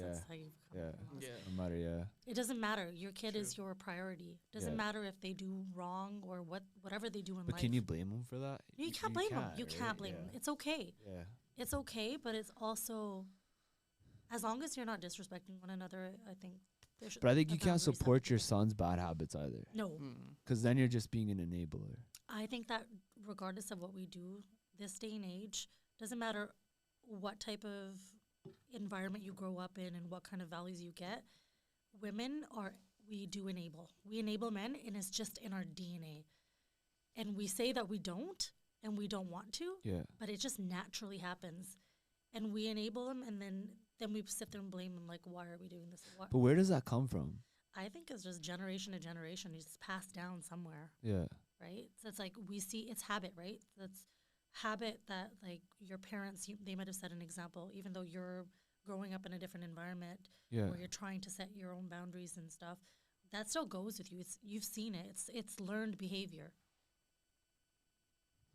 that's how you become Yeah. a boss. Yeah. No matter, yeah. It doesn't matter. Your kid True. is your priority. Doesn't Yeah. matter if they do wrong or whatever they do in But life. can you blame them for that? You can't blame them. You right? can't blame them. Yeah. It's okay. Yeah. It's okay, but it's also, as long as you're not disrespecting one another, I think there should. But I think the you can't boundaries have to support be your there. son's bad habits either. No, Mm. Because then you're just being an enabler. I think that regardless of what we do, this day and age, doesn't matter what type of environment you grow up in and what kind of values you get, we do enable. We enable men, and it's just in our DNA. And we say that we don't, and we don't want to, Yeah. but it just naturally happens. And we enable them, and then we sit there and blame them, like, why are we doing this? But where does that come from? I think it's just generation to generation. It's passed down somewhere, Yeah. right? So it's like we see it's habit, right? That's habit that, like, your parents, they might have set an example, even though you're growing up in a different environment Yeah. where you're trying to set your own boundaries and stuff. That still goes with you. You've seen it. It's learned behavior.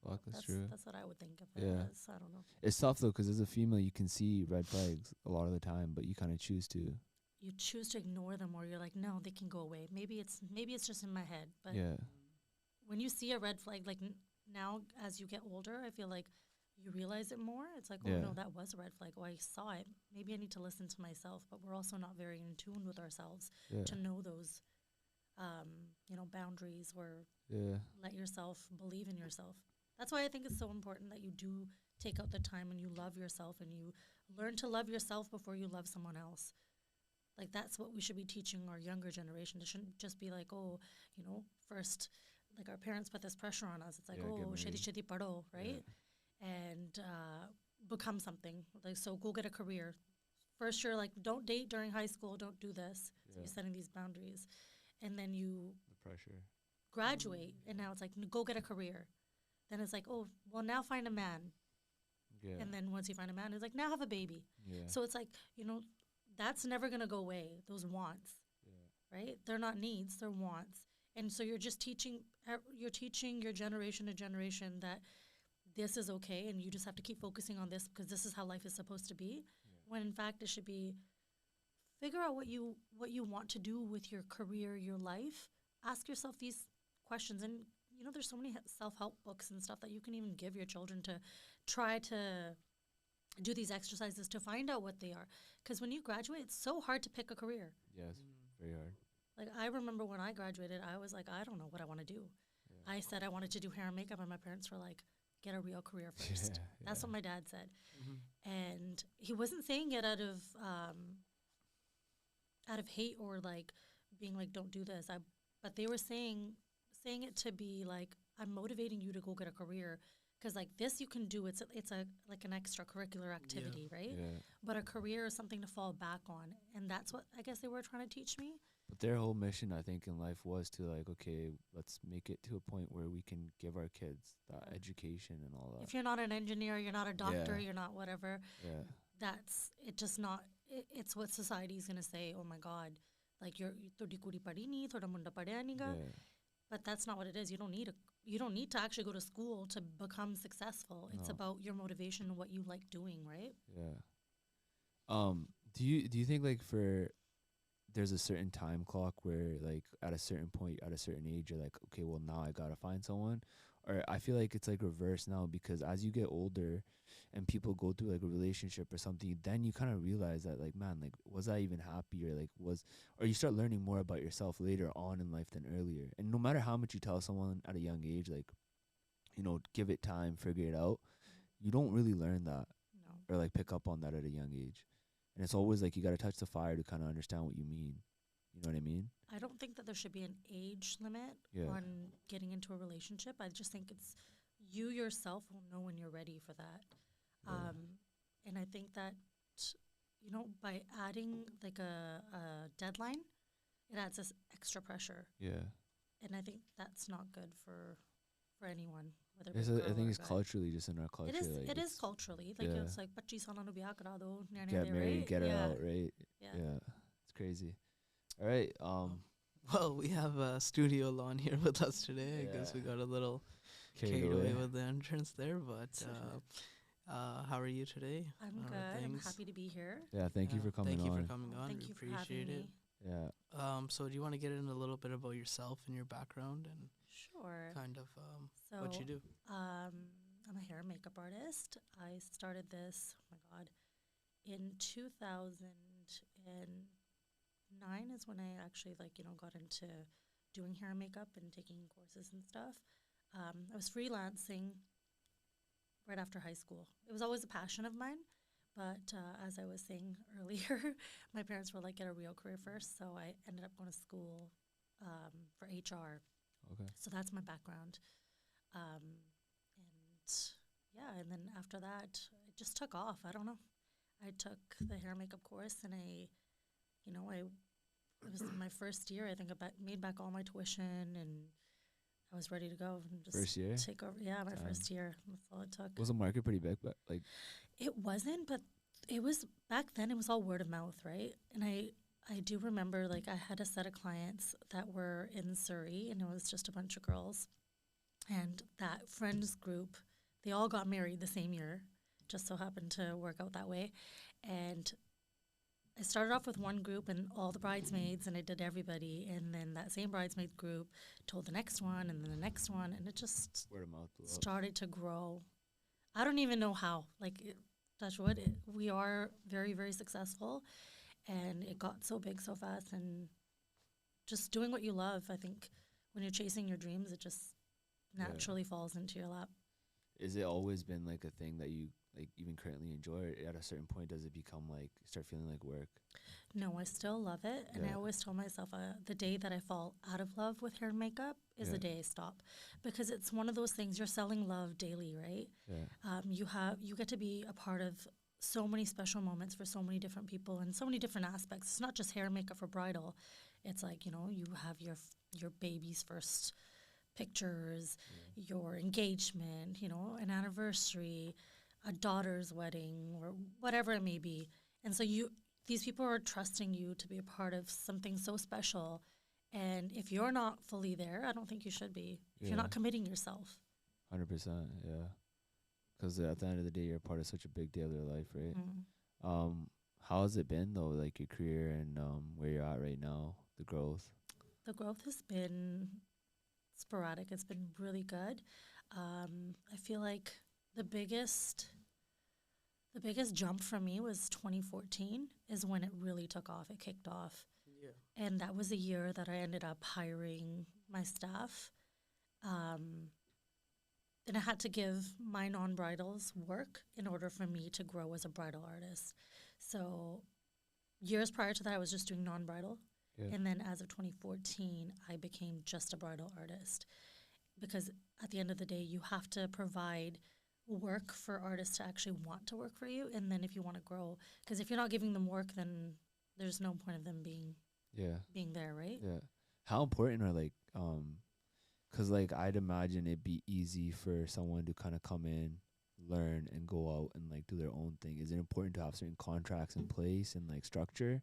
Fuck, that's true. That's what I would think of it Yeah. as. I don't know. It's tough though, because as a female, you can see red flags a lot of the time, but you kind of choose to. You choose to ignore them, or you're like, no, they can go away. Maybe it's just in my head. But Yeah. when you see a red flag, like now as you get older, I feel like you realize it more. It's like, oh Yeah. no, that was a red flag. Oh, I saw it. Maybe I need to listen to myself. But we're also not very in tune with ourselves Yeah. to know those, boundaries, or Yeah. let yourself believe in yourself. That's why I think it's so important that you do take out the time and you love yourself and you learn to love yourself before you love someone else. Like, that's what we should be teaching our younger generation. It shouldn't just be like, oh, first, like, our parents put this pressure on us. It's like, Yeah, get oh, shedi married. shedi pado, right? And become something. Like, so go get a career. First, you're like, don't date during high school. Don't do this. So Yeah. you're setting these boundaries. And then you The pressure. graduate, and now it's like, go get a career. Then it's like, oh, well, now find a man. Yeah. And then once you find a man, it's like, now have a baby. Yeah. So it's like, that's never going to go away, those wants, Yeah. right? They're not needs, they're wants. And so you're just teaching your generation to generation that this is okay, and you just have to keep focusing on this because this is how life is supposed to be. When in fact it should be, figure out what you want to do with your career, your life. Ask yourself these questions. And there's so many self-help books and stuff that you can even give your children to try to do these exercises to find out what they are. Because when you graduate, it's so hard to pick a career. Yes. Very hard. Like, I remember when I graduated, I was like, I don't know what I want to do. Yeah. I said I wanted to do hair and makeup, and my parents were like, get a real career first. That's what my dad said. Mm-hmm. And he wasn't saying it out of hate or like being like, don't do this. But they were saying it to be like, I'm motivating you to go get a career. Because like this you can do, it's like an extracurricular activity, right? Yeah. But a career is something to fall back on. And that's what I guess they were trying to teach me. But their whole mission, I think, in life was to like, okay, let's make it to a point where we can give our kids that education and all that. If you're not an engineer, you're not a doctor, Yeah. you're not whatever, Yeah. that's it. Just not. It's what society's gonna say. Oh my God, like you're thodi kudi padi nahi, thoda munda padya nahi ga. Yeah. But that's not what it is. You don't need to actually go to school to become successful. It's No. about your motivation and what you like doing, right? Yeah. Do you think like there's a certain time clock where like at a certain point, at a certain age, you're like, okay, well now I gotta find someone? Or I feel like it's like reverse now, because as you get older and people go through like a relationship or something, then you kind of realize that like, man, like was I even happy, or like or you start learning more about yourself later on in life than earlier. And no matter how much you tell someone at a young age, like, give it time, figure it out, you don't really learn that No. or like pick up on that at a young age. And it's always like you got to touch the fire to kind of understand what you mean. You know what I mean? I don't think that there should be an age limit Yeah. on getting into a relationship. I just think it's you yourself will know when you're ready for that. Yeah. And I think that, by adding like a deadline, it adds this extra pressure. Yeah. And I think that's not good for anyone, whether It's it's I think it's culturally just in our culture. Like It is it's culturally. Like, yeah. it's like, 25 salan nu biyah kara do, get right? married, get it Yeah. out, right? Yeah. Yeah. It's crazy. All right. Well, we have Studio Elan here with us today. I guess we Yeah. got a little Carried carried away away. with the entrance there, but How are you today? I'm How are good. I'm things? happy to be here. Yeah, thank you Yeah, for coming thank you on. for coming on. Thank We you for having appreciate it. me. Yeah. So do you want to get in a little bit about yourself and your background and Sure. kind of what So, you do? I'm a hair and makeup artist. I started this, oh my God, in 2009 is when I actually got into doing hair and makeup and taking courses and stuff. I was freelancing right after high school. It was always a passion of mine, but as I was saying earlier, my parents were like, get a real career first. So I ended up going to school for HR. Okay. So that's my background. And yeah, and then after that, it just took off. I don't know. I took the hair and makeup course, and it was my first year. I think I made back all my tuition, and I was ready to go and just First year? take over. Yeah, my Damn. first year. That's all it took. Was the market pretty big? But like, It wasn't, but it was back then. It was all word of mouth, right? And I do remember like I had a set of clients that were in Surrey, and it was just a bunch of girls, and that friends group, they all got married the same year. Just so happened to work out that way, and I started off with one group and all the bridesmaids, and I did everybody, and then that same bridesmaid group told the next one, and then the next one, and it just word of mouth blew up. started to grow. I don't even know how. Touch wood, we are very, very successful, and it got so big so fast. And just doing what you love, I think, when you're chasing your dreams, it just Yeah. naturally falls into your lap. Is it always been like a thing that you like even currently enjoy? Or at a certain point, does it become like start feeling like work? No, I still love it, and I Yeah. always tell myself the day that I fall out of love with hair and makeup is Yeah. the day I stop, because it's one of those things. You're selling love daily, right? Yeah. You get to be a part of so many special moments for so many different people and so many different aspects. It's not just hair and makeup for bridal. It's like, you have your baby's first pictures, your engagement, an anniversary, a daughter's wedding, or whatever it may be. And so these people are trusting you to be a part of something so special. And if you're not fully there, I don't think you should be. If you're Yeah. not committing yourself. 100%. Yeah. Because at the end of the day, you're a part of such a big deal of their life, right? How has it been though, like your career and where you're at right now, the growth? The growth has been sporadic. It's been really good. I feel like the biggest jump for me was 2014 is when it really took off. It kicked off. Yeah. And that was a year that I ended up hiring my staff. And I had to give my non-bridals work in order for me to grow as a bridal artist. So years prior to that, I was just doing non-bridal. Yeah. And then as of 2014, I became just a bridal artist. Because at the end of the day, you have to provide work for artists to actually want to work for you. And then if you want to grow, because if you're not giving them work, then there's no point of them being there, right? Yeah. How important are like because like I'd imagine it'd be easy for someone to kind of come in, learn, and go out and like do their own thing. Is it important to have certain contracts in place and like structure?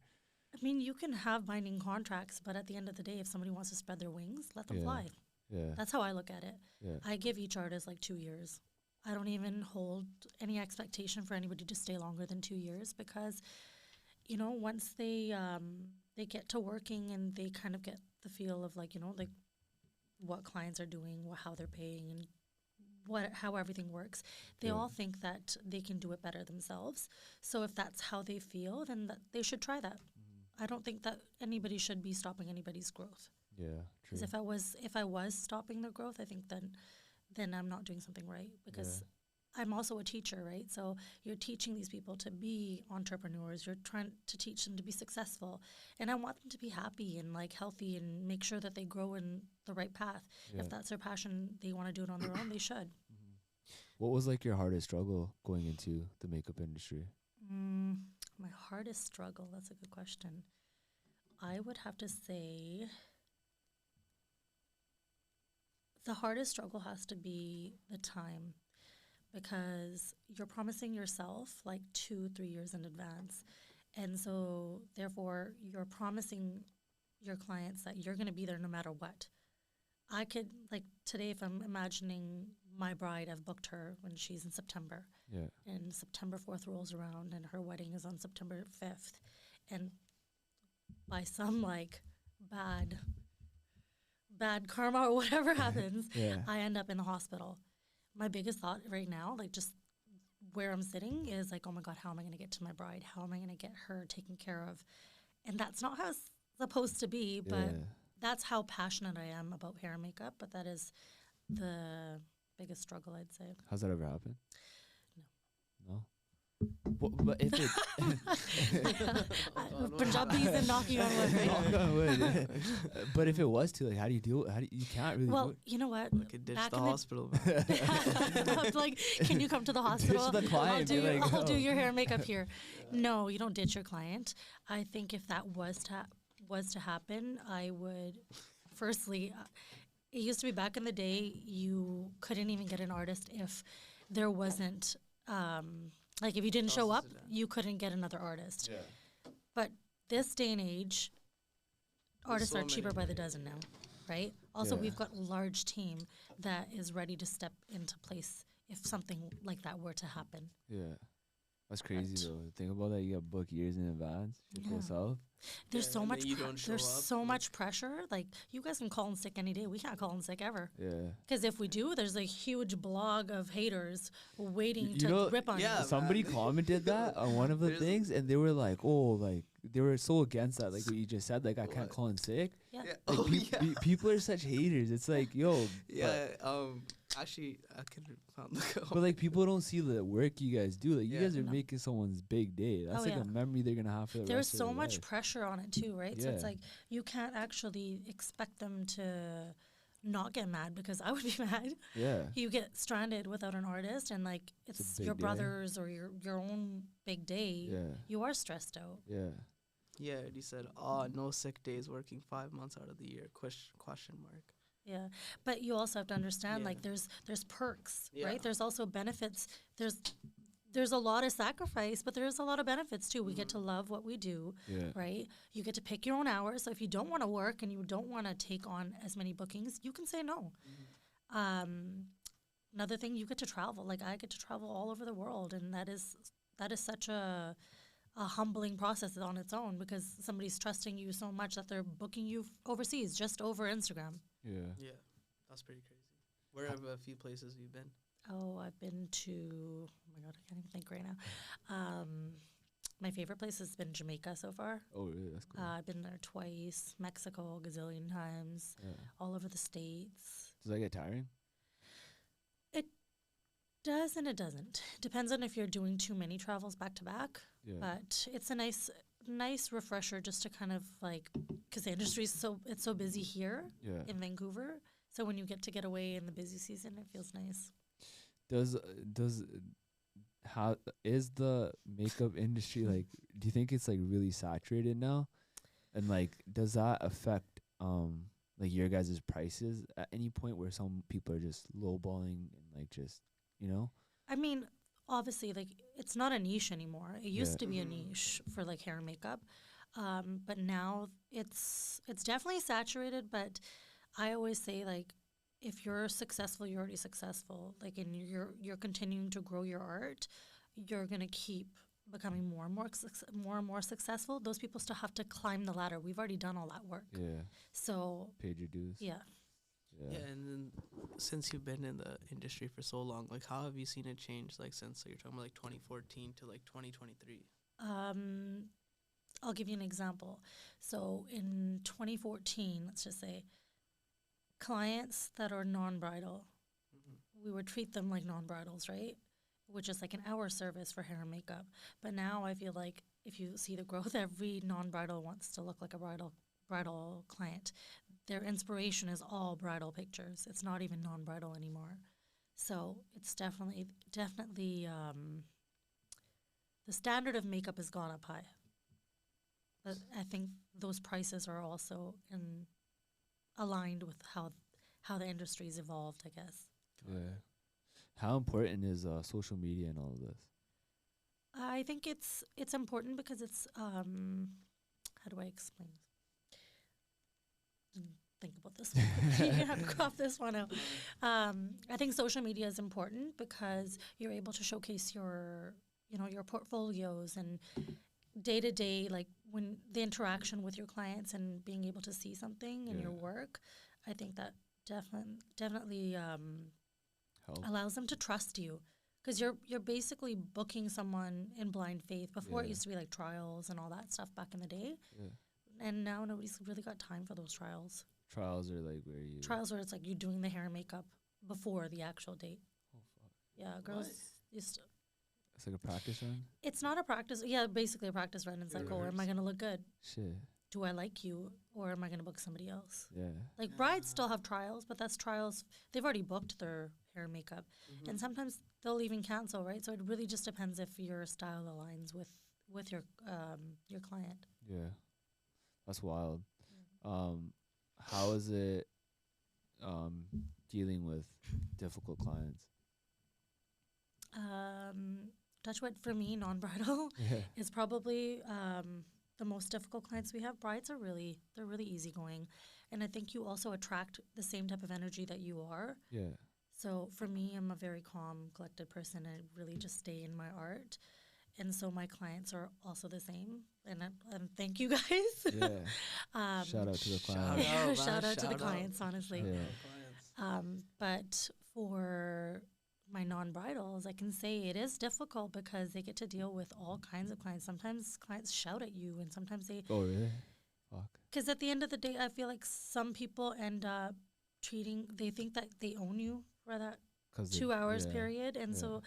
I mean, you can have binding contracts, but at the end of the day, if somebody wants to spread their wings, let them Yeah. fly. Yeah. That's how I look at it. Yeah. I give each artist like 2 years. I don't even hold any expectation for anybody to stay longer than 2 years, because, once they get to working and they kind of get the feel of like what clients are doing, how they're paying, and how everything works, they Yeah. all think that they can do it better themselves. So if that's how they feel, then they should try that. I don't think that anybody should be stopping anybody's growth. Yeah. True. Because if I was stopping their growth, I think then I'm not doing something right, because I'm also a teacher, right? So you're teaching these people to be entrepreneurs. You're trying to teach them to be successful. And I want them to be happy and like healthy and make sure that they grow in the right path. Yeah. If that's their passion, they want to do it on their own, they should. What was like your hardest struggle going into the makeup industry? My hardest struggle, that's a good question. I would have to say the hardest struggle has to be the time, because you're promising yourself like 2-3 years in advance. And so therefore you're promising your clients that you're going to be there no matter what. I could, like today, if I'm imagining my bride, I've booked her when she's in September. Yeah. And September 4th rolls around and her wedding is on September 5th. And by some like bad karma or whatever happens, Yeah. I end up in the hospital. My biggest thought right now, like just where I'm sitting, is like, oh my God, how am I going to get to my bride? How am I going to get her taken care of? And that's not how it's supposed to be, but Yeah. that's how passionate I am about hair and makeup. But that is the biggest struggle, I'd say. Has that ever happened? No. No. But if it Punjabis and knocking on wood, right? Knock on wood. But if it was to, like, how do you deal? You can't really. Well, do you know what? I could ditch Back the in the- hospital. Man. I'm like, can you come to the hospital? the client, be like, I'll do "Oh." your hair and makeup here. No, you don't ditch your client. I think if that was to happen, I would. Firstly, it used to be back in the day, you couldn't even get an artist if there wasn't. Like if you didn't show up, you couldn't get another artist. Yeah. But this day and age, artists so are cheaper many by the ways. dozen now, right? Also, Yeah. we've got a large team that is ready to step into place if something like that were to happen. Yeah. That's crazy But- though. Think about that. You got booked years in advance. Shit goes Yeah. south. There's Yeah, so and much. then you don't show There's up, so like- much pressure. Like you guys can call in sick any day. We can't call in sick ever. Yeah. Because if we do, there's a huge blog of haters waiting You to know, rip on yeah, you. Somebody man. commented that on one of the There's- things, and they were like, "Oh, like they were so against that, like what you just said, like I can't What? call in sick." Yeah. Yeah. Like, Oh yeah. people are such haters. It's like, yo, Yeah. Actually, I could found the but like people don't see the work you guys do. Like you Yeah. guys are No. making someone's big day. That's Oh, like yeah. a memory they're gonna have for the There's rest of so their much life. pressure on it too, right? So it's Yeah. like you can't actually expect them to not get mad because I would be mad. Yeah. You get stranded without an artist and like it's big your day. brother's or your own big day. Yeah. You are stressed out. Yeah. Yeah, he said, "Oh, no sick days, working 5 months out of the year?" Question mark. Yeah. But you also have to understand Yeah. like there's perks, Yeah. right? There's also benefits. There's a lot of sacrifice, but there's a lot of benefits too. We get to love what we do, Yeah. right? You get to pick your own hours. So if you don't want to work and you don't want to take on as many bookings, you can say no. Another thing, you get to travel. Like I get to travel all over the world, and that is such a humbling process on its own because somebody's trusting you so much that they're booking you overseas just over Instagram. Yeah. Yeah, that's pretty crazy. Where have a few places you've been? Oh, I've been to, oh my God, I can't even think right now. My favorite place has been Jamaica so far. Oh, really? That's cool. I've been there twice, Mexico a gazillion times, Yeah. all over the States. Does that get tiring? It does and it doesn't. Depends on if you're doing too many travels back to back. Yeah. But it's a nice refresher just to kind of like, because the industry is it's so busy here Yeah. in Vancouver. So when you get away in the busy season, it feels nice. Does how is the makeup industry like? Do you think it's like really saturated now? And like, does that affect like your guys' prices at any point where some people are just lowballing and like just I mean, obviously, like it's not a niche anymore. It used Yeah. to be a niche for like hair and makeup, but now it's definitely saturated. But I always say like, if you're successful, you're already successful. Like, and you're continuing to grow your art, you're gonna keep becoming more and more successful. Those people still have to climb the ladder. We've already done all that work. yeah So paid your dues? yeah. Yeah, and then since you've been in the industry for so long, like how have you seen it change? Like since you're talking about like 2014 to like 2023. I'll give you an example. So in 2014, let's just say, clients that are non-bridal, we would treat them like non-bridals, right? Which is like an hour service for hair and makeup. But now I feel like if you see the growth, every non-bridal wants to look like a bridal client. Their inspiration is all bridal pictures. It's not even non-bridal anymore. So it's definitely the standard of makeup has gone up high. But I think those prices are also aligned with how the industry's evolved, I guess. Yeah. How important is social media and all of this? I think it's important because it's how do I explain this? think about this one. You have to crop this one out. I think social media is important because you're able to showcase your, your portfolios and day to day, like when the interaction with your clients and being able to see something in your work. I think that definitely allows them to trust you. Because you're basically booking someone in blind faith. Before it used to be like trials and all that stuff back in the day. Yeah. And now nobody's really got time for those trials. Trials are like where it's like you doing the hair and makeup before the actual date. Oh, fuck. Yeah, girls used to. It's like a practice run? It's not a practice. Yeah, basically a practice run. It's like, am I going to look good? Shit. Do I like you or am I going to book somebody else? Yeah. Like brides still have trials, but that's trials. They've already booked their hair and makeup. And sometimes they'll even cancel, right? So it really just depends if your style aligns with your client. Yeah. That's wild. How is it dealing with difficult clients? Touchwood for me, non-bridal is probably the most difficult clients we have. Brides are they're really easygoing. And I think you also attract the same type of energy that you are. Yeah. So for me, I'm a very calm, collected person. I really just stay in my art. And so my clients are also the same. And thank you guys. Yeah. Shout out to the clients. Shout out to the clients, honestly. Yeah. But for my non-bridals, I can say it is difficult because they get to deal with all kinds of clients. Sometimes clients shout at you and sometimes they... Oh, really? Fuck. Because at the end of the day, I feel like some people end up they think that they own you for that 2 hours period. And so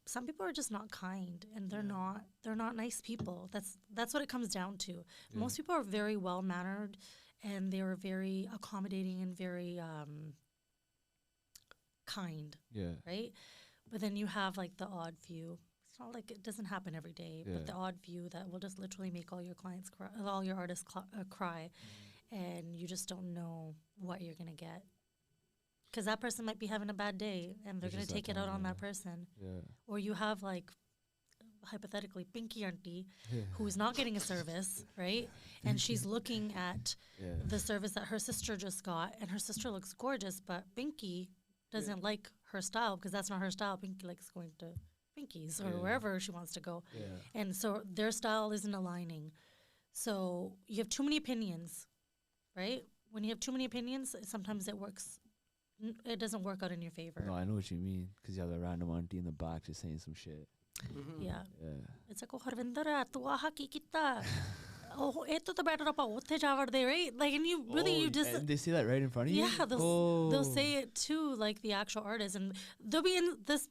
some people are just not kind and they're not nice people. That's what it comes down to. Yeah. Most people are very well-mannered and they're very accommodating and very kind. Yeah. Right? But then you have like the odd few. It's not like it doesn't happen every day, but the odd few that will just literally make all your clients cry, all your artists cry, and you just don't know what you're going to get. Because that person might be having a bad day, and they're going to take it out on that person. Yeah. Or you have, like, hypothetically, Pinky Auntie, who's not getting a service, right? And she's looking at the service that her sister just got, and her sister looks gorgeous, but Pinky doesn't like her style, because that's not her style. Pinky likes going to Pinky's or wherever she wants to go. Yeah. And so their style isn't aligning. So you have too many opinions, right? When you have too many opinions, sometimes it doesn't work out in your favor. No, I know what you mean, because you have the random auntie in the back just saying some shit. Yeah. It's like, oh, Harvindara, tu aha ki kita. Oh, eto to better up otte javard there, right? Like, and you just... And they say that right in front of you? Yeah, they'll say it to, like, the actual artist, and they'll be in this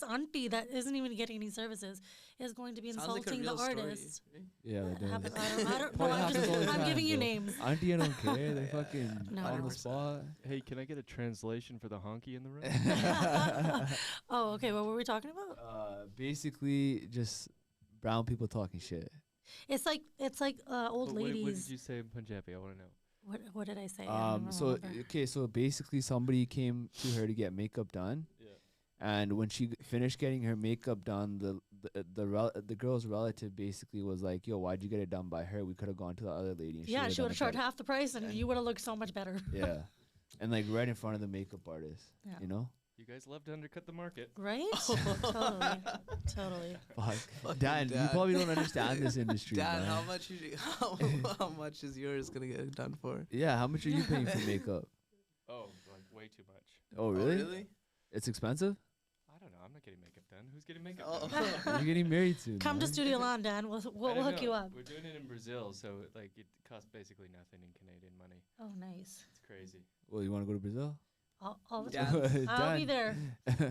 auntie that isn't even getting any services is going to be insulting the artist. Story, right? Yeah, I don't know. I'm giving you names. Auntie, I don't care. They fucking on the spot. Hey, can I get a translation for the honky in the room? Oh, okay. What were we talking about? Basically, just brown people talking shit. It's like old ladies. What did you say in Punjabi? I want to know. What did I say? So basically, somebody came to her to get makeup done. And when she finished getting her makeup done, the girl's relative basically was like, "Yo, why'd you get it done by her? We could have gone to the other lady." And she would have charged half the price, and you would have looked so much better. Yeah, and like right in front of the makeup artist. Yeah. You know. You guys love to undercut the market, right? Totally. Fuck. Dan, you probably don't understand this industry. Dan, man. how much is yours gonna get done for? Yeah, how much are you paying for makeup? Oh, like way too much. Oh, really? It's expensive? I don't know. I'm not getting makeup done. Who's getting makeup done? You're getting married soon. Come to Studio Elan, Dan. We'll hook you up. We're doing it in Brazil, so like it costs basically nothing in Canadian money. Oh, nice. It's crazy. Well, you want to go to Brazil? All the time. I'll be there.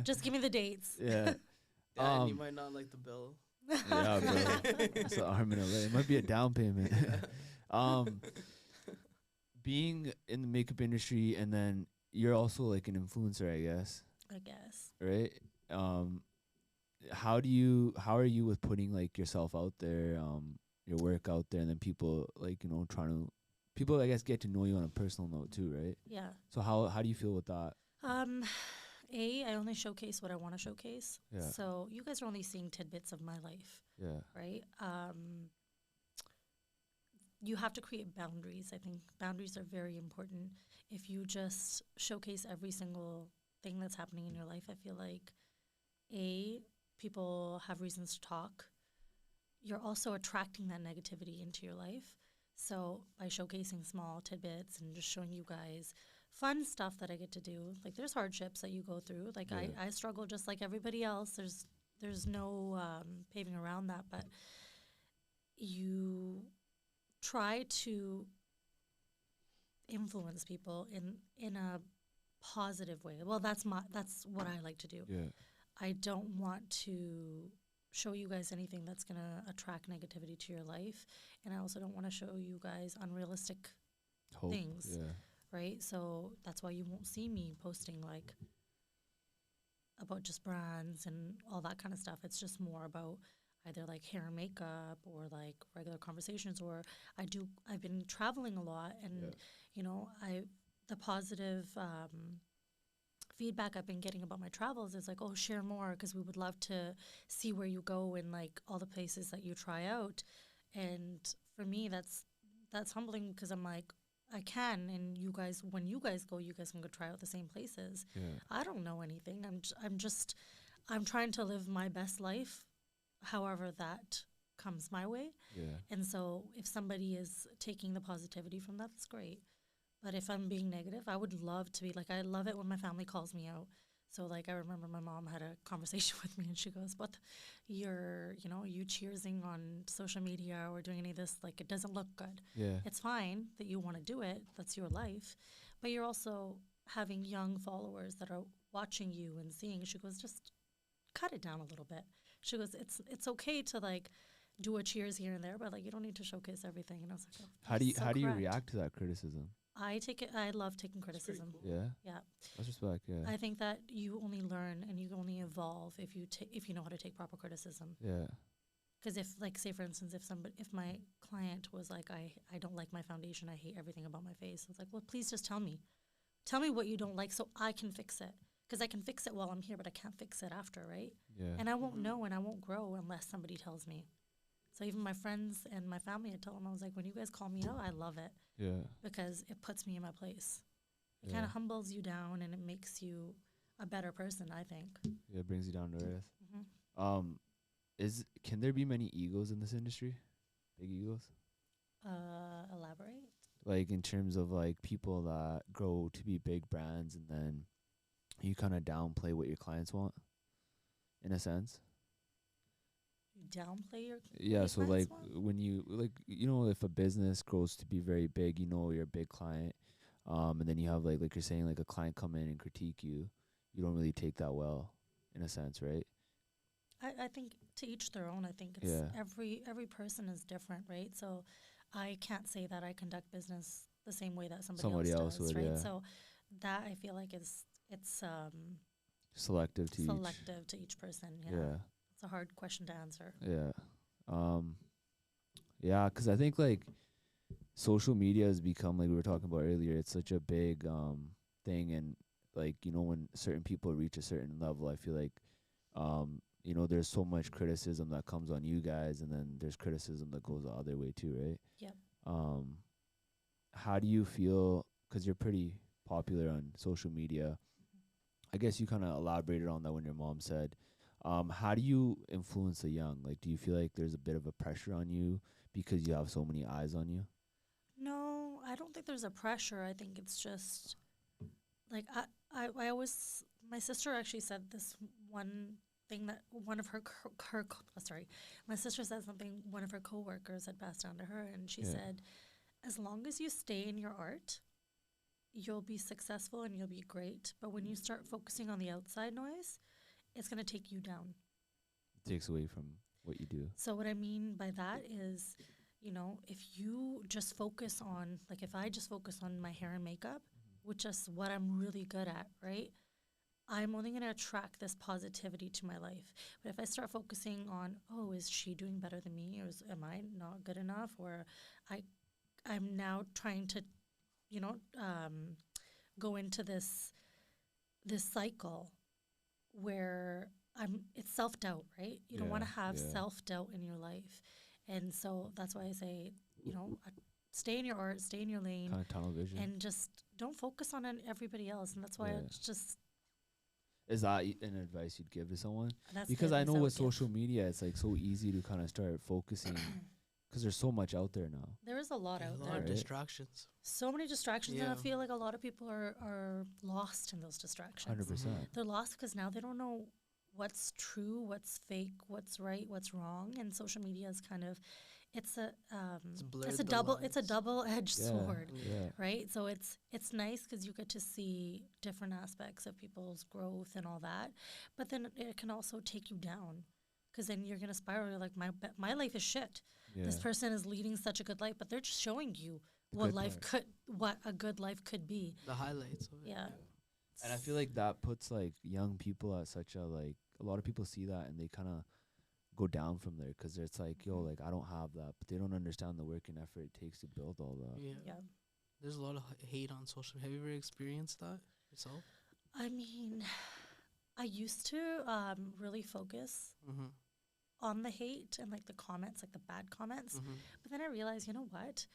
Just give me the dates. Yeah. Dan, you might not like the bill. Yeah, bro. That's an arm and a leg. It might be a down payment. Being in the makeup industry, and then you're also like an influencer, I guess. Right? How are you with putting like yourself out there, your work out there, and then people like, people I guess get to know you on a personal note too, right? Yeah. So how do you feel with that? I only showcase what I want to showcase. Yeah. So you guys are only seeing tidbits of my life. Yeah. Right? you have to create boundaries. I think boundaries are very important. If you just showcase every single thing that's happening in your life, I feel like people have reasons to talk. You're also attracting that negativity into your life. So by showcasing small tidbits and just showing you guys fun stuff that I get to do, like there's hardships that you go through. Like Yeah. I struggle just like everybody else. There's no paving around that, but you try to influence people in a positive way. Well, that's what I like to do. Yeah. I don't want to show you guys anything that's going to attract negativity to your life, and I also don't want to show you guys unrealistic Hope. things. Yeah. Right? So that's why you won't see me posting like about just brands and all that kind of stuff. It's just more about either like hair and makeup or like regular conversations, or I've been traveling a lot, and Yeah. you know, the positive feedback I've been getting about my travels is like, oh, share more, because we would love to see where you go and like all the places that you try out. And for me, that's humbling, because I'm like, I can, and you guys, when you guys go, you guys can go try out the same places. Yeah. I don't know anything. I'm trying to live my best life, however that comes my way. Yeah. And so if somebody is taking the positivity from that, that's great. But if I'm being negative, I would love to be like, I love it when my family calls me out. So like I remember my mom had a conversation with me, and she goes, "But you cheersing on social media or doing any of this, like it doesn't look good. Yeah. It's fine that you want to do it. That's your life. But you're also having young followers that are watching you and seeing." She goes, "Just cut it down a little bit." She goes, it's okay to like do a cheers here and there, but like you don't need to showcase everything." And I was like, oh, How do you so how do you correct. react to that criticism? I take it. I love taking criticism. Yeah. Yeah. That's respect. Yeah. I think that you only learn and you only evolve if you know how to take proper criticism. Yeah. Because if, like, say for instance, if my client was like, I don't like my foundation, I hate everything about my face, it's like, well, please just tell me what you don't like so I can fix it. Because I can fix it while I'm here, but I can't fix it after, right? Yeah. And I won't know and I won't grow unless somebody tells me. So even my friends and my family, I tell them, I was like, when you guys call me out, I love it, Yeah. because it puts me in my place. It Yeah. kind of humbles you down and it makes you a better person, I think. Yeah. It brings you down to earth. Mm-hmm. Can there be many egos in this industry? Big egos? Elaborate. Like in terms of like people that grow to be big brands and then you kind of downplay what your clients want, in a sense. You downplay your Yeah, your so like clients' want? when you if a business grows to be very big, you're a big client, and then you have like you're saying, like a client come in and critique you, you don't really take that well, in a sense, right? I think to each their own. I think it's Yeah. every person is different, right? So I can't say that I conduct business the same way that Somebody else else does, would, right? yeah. So that I feel like it's Selective to selective to each person. each. Yeah. Yeah. It's a hard question to answer. Yeah. Yeah, 'cause I think like social media has become, like we were talking about earlier, it's such a big thing, and like when certain people reach a certain level, I feel like there's so much criticism that comes on you guys, and then there's criticism that goes the other way too, right? Yep. How do you feel, 'cause you're pretty popular on social media? I guess you kind of elaborated on that when your mom said, how do you influence the young? Like, do you feel like there's a bit of a pressure on you because you have so many eyes on you? No, I don't think there's a pressure. I think it's just like I always, my sister actually said this one thing that one of my sister said something one of her coworkers had passed down to her, and she Yeah. said, as long as you stay in your art, you'll be successful and you'll be great. But when you start focusing on the outside noise, it's going to take you down. It takes away from what you do. So what I mean by that is, if you just focus on, like if I just focus on my hair and makeup, which is what I'm really good at, right? I'm only going to attract this positivity to my life. But if I start focusing on, oh, is she doing better than me? Or am I not good enough? Or I'm now trying to, go into this cycle where it's self-doubt, right? You don't want to Yeah, have yeah. self-doubt in your life. And so that's why I say, stay in your art, stay in your lane, Kind of tunnel vision. and just don't focus on everybody else. And that's why Yeah. it's just Is that an advice you'd give to someone? that's Because the I advice know would with give. social media, it's like so easy to kind of start focusing because there's so much out there now. There is a lot Yeah, out a lot there. of Right. distractions. So many distractions, and I Yeah. feel like a lot of people are lost in those distractions. 100%. They're lost because now they don't know what's true, what's fake, what's right, what's wrong, and social media is kind of it's a blurred it's a the lines. double-edged Yeah. sword, Yeah. right? So it's nice because you get to see different aspects of people's growth and all that, but then it can also take you down because then you're gonna spiral. You're like my life is shit. Yeah. This person is leading such a good life, but they're just showing you The what good what a good life could be. The highlights of it. Yeah. And I feel like that puts like young people at such a like a lot of people see that and they kind of go down from there because it's like yo like I don't have that, but they don't understand the work and effort it takes to build all that. Yeah. Yeah. There's a lot of hate on social. Have you ever experienced that yourself? I mean, I used to really focus Mm-hmm. on the hate and like the comments, like the bad comments. Mm-hmm. But then I realized, you know what?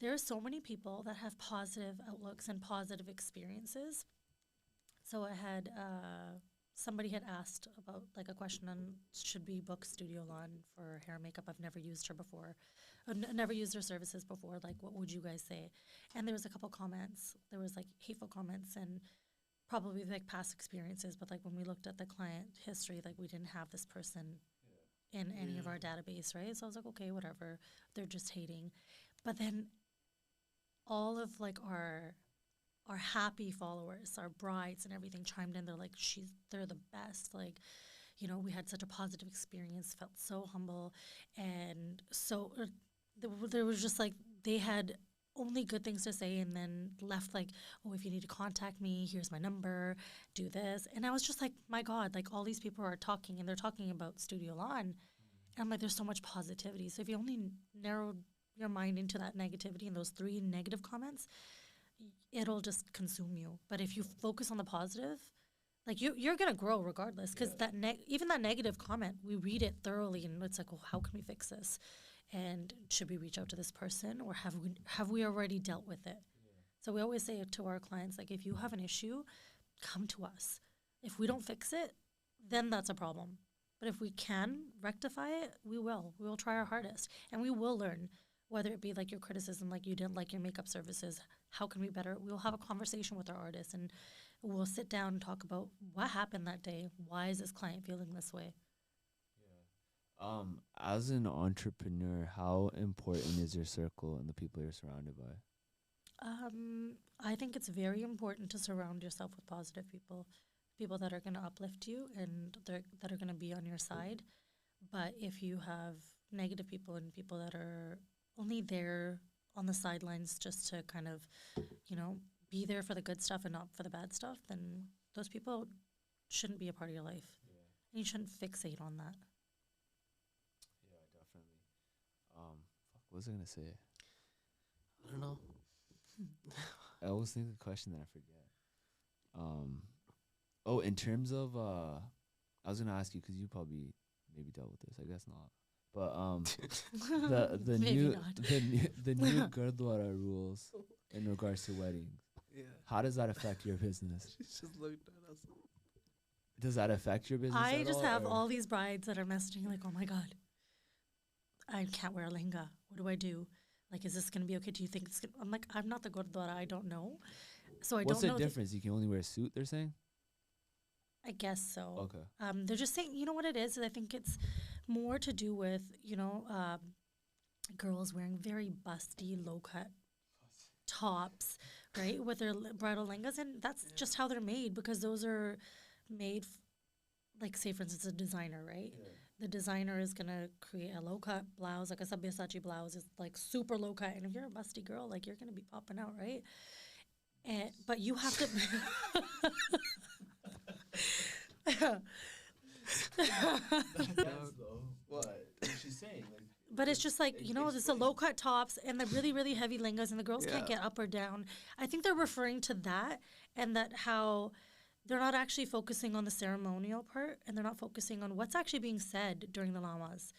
There are so many people that have positive outlooks and positive experiences. So I had somebody had asked about like a question on should we book Studio Elan for hair and makeup. I've never used her before. Never used her services before. Like, what would you guys say? And there was a couple comments. There was like hateful comments and probably like past experiences. But like when we looked at the client history, like we didn't have this person in any of Yeah. our database, right? So I was like, okay, whatever. They're just hating. But then all of like our happy followers, our brides and everything chimed in. They're like, they're the best. Like, you know, we had such a positive experience, felt so humble. And so there was just like, they had only good things to say and then left like, oh, if you need to contact me, here's my number, do this. And I was just like, my God, like all these people are talking and they're talking about Studio Elan. And I'm like, there's so much positivity. So if you only narrowed your mind into that negativity and those 3 negative comments, it'll just consume you. But if you focus on the positive, like you're gonna grow regardless. Because even that negative comment, we read it thoroughly, and it's like, well, how can we fix this? And should we reach out to this person, or have we already dealt with it? So we always say to our clients, like, if you have an issue, come to us. If we don't fix it, then that's a problem. But if we can rectify it, we will. We will try our hardest, and we will learn. Whether it be like your criticism, like you didn't like your makeup services, how can we better? We'll have a conversation with our artists and we'll sit down and talk about what happened that day. Why is this client feeling this way? As an entrepreneur, how important is your circle and the people you're surrounded by? I think it's very important to surround yourself with positive people that are going to uplift you and that are going to be on your side. But if you have negative people and people that are only there on the sidelines just to kind of, you know, be there for the good stuff and not for the bad stuff, then those people shouldn't be a part of your life. Yeah. And you shouldn't fixate on that. Yeah, definitely. What was I gonna say? I don't know. I always think of the question that I forget. Oh, in terms of I was gonna ask you because you probably maybe dealt with this. I guess not. But the Maybe new not. the new Gurdwara rules in regards to weddings. Yeah. How does that affect your business? She just looked at us. Does that affect your business? I at just all, have or- all these brides that are messaging like, oh my God, I can't wear a lehenga. What do I do? Like, is this going to be okay? Do you think it's gonna? I'm like, I'm not the Gurdwara. I don't know. So I What's don't the know. difference? You can only wear a suit. They're saying. I guess so. Okay. They're just saying, you know what it is? I think it's more to do with, you know, girls wearing very busty, low-cut tops, right, with their bridal lehengas. And that's just how they're made because those are made, like, say, for instance, a designer, right? Yeah. The designer is going to create a low-cut blouse, like a Sabyasachi blouse is, like, super low-cut. And if you're a busty girl, like, you're going to be popping out, right? And, but you have to... What she's saying? But it's just like, you know, it's the low-cut tops and the really, really heavy lehengas, and the girls can't Yeah. get up or down. I think they're referring to that, and that how they're not actually focusing on the ceremonial part, and they're not focusing on what's actually being said during the lamas.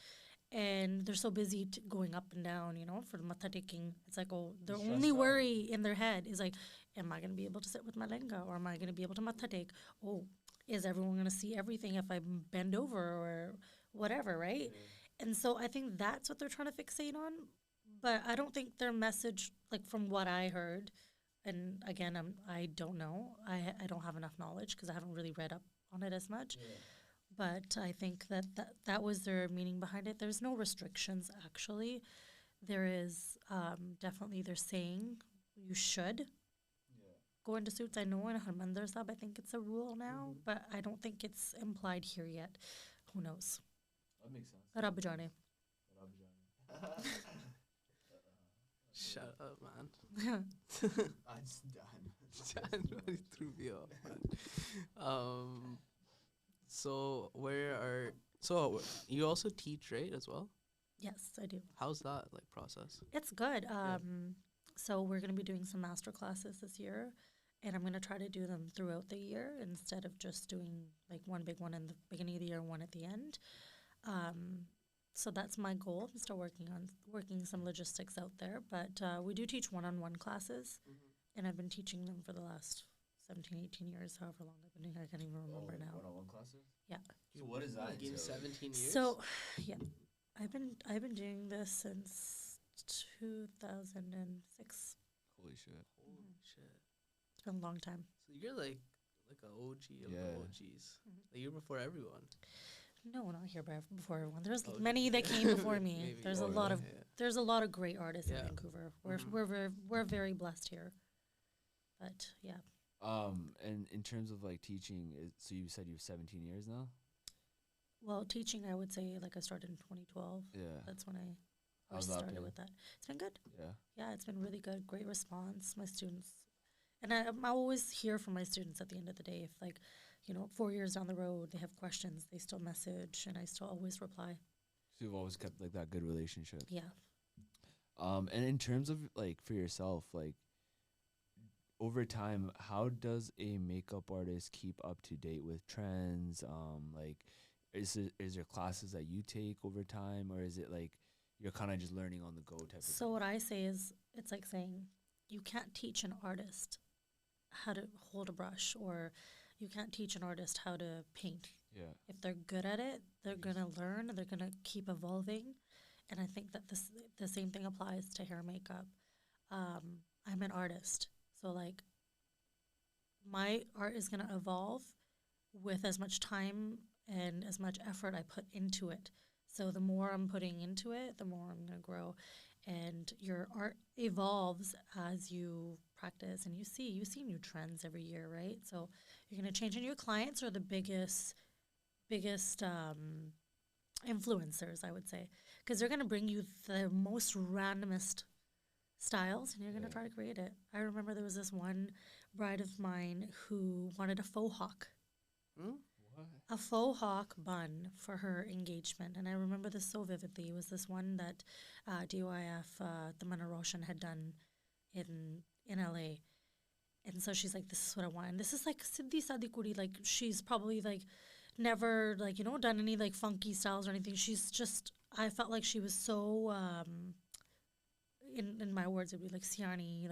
and they're so busy going up and down, for the matha taking. It's like, oh, their Stressed only out. worry in their head is like, am I going to be able to sit with my lenga, or am I going to be able to matha take? Oh, is everyone going to see everything if I bend over or whatever, right? And so I think that's what they're trying to fixate on. But I don't think their message, like from what I heard, and again, I don't know. I don't have enough knowledge because I haven't really read up on it as much. But I think that was their meaning behind it. There's no restrictions, actually. There is definitely, they're saying you should go into suits. I know in Harmandir Sahib, I think it's a rule now, but I don't think it's implied here yet. Who knows? That makes sense. Rabb jaane. Shut up, man. I'm done. He threw me off, man. So you also teach, right, as well? Yes, I do. How's that process? It's good. So we're going to be doing some master classes this year, and I'm going to try to do them throughout the year instead of just doing like one big one in the beginning of the year and one at the end. So that's my goal. I'm still working some logistics out there, but we do teach one-on-one classes, and I've been teaching them for the last 17, 18 years, however long I've been doing it. I can't even remember now. One-on-one classes? Yeah. So what is that? In 17 years? So, yeah, I've been doing this since 2006. Holy shit. Holy shit. It's been a long time. So you're like an OG of the OGs. Like you're before everyone. No, not here before everyone. There's Oh, many that came before me. Maybe. There's Oh, a lot yeah. of there's a lot of great artists in Yeah. Vancouver. We're very blessed here. But yeah. And in terms of teaching, so you said you have 17 years now? Well, teaching, I would say I started in 2012. Yeah. That's when I How's first that started been? with that. It's been good. Yeah. Yeah, it's been really good. Great response. My students, and I'm always here for my students at the end of the day. If 4 years down the road they have questions, they still message, and I still always reply. So you've always kept that good relationship. Yeah. And in terms of for yourself, over time, how does a makeup artist keep up to date with trends? Is there classes that you take over time, or is it you're kind of just learning on the go type of So thing? what I say is, it's like saying you can't teach an artist how to hold a brush, or you can't teach an artist how to paint. Yeah. If they're good at it, they're gonna learn, and they're gonna keep evolving. And I think that the same thing applies to hair and makeup. I'm an artist, so my art is gonna evolve with as much time and as much effort I put into it. So the more I'm putting into it, the more I'm gonna grow. And your art evolves as you practice, and you see new trends every year, right? So you're gonna change. And your clients are the biggest influencers, I would say, because they're gonna bring you the most randomest styles, and you're gonna try to create it. I remember there was this one bride of mine who wanted a faux hawk. What? A faux hawk bun for her engagement, and I remember this so vividly. It was this one that DYF, the Mana Roshan, had done in LA, and so she's like, "This is what I want." And this is Siddhi Sadi Kudi, she's probably never done any funky styles or anything. She's just, I felt like she was so in my words, it'd be siani,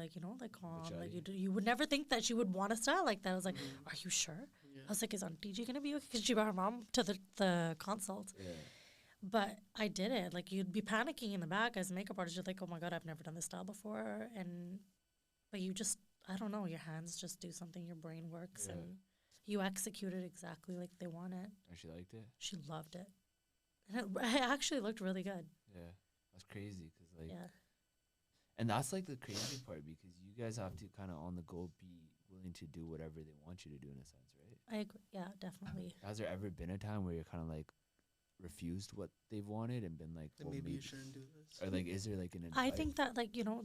calm, you would never think that she would want a style like that. I was like, "Are you sure?" I was like, "Is Auntie G gonna be okay?" Because she brought her mom to the consult. Yeah. But I did it. You'd be panicking in the back as a makeup artist. You're like, "Oh my God, I've never done this style before." But you just, I don't know, your hands just do something, your brain works, and you execute it exactly like they want it. And she liked it? She loved it. And it actually looked really good. Yeah. That's crazy, because Yeah. And that's the crazy part, because you guys have to kind of on the go be willing to do whatever they want you to do in a sense, right? I agree. Yeah, definitely. Has there ever been a time where you're kind of refused what they've wanted and been like, Then well, maybe you shouldn't do this. or is there an I think that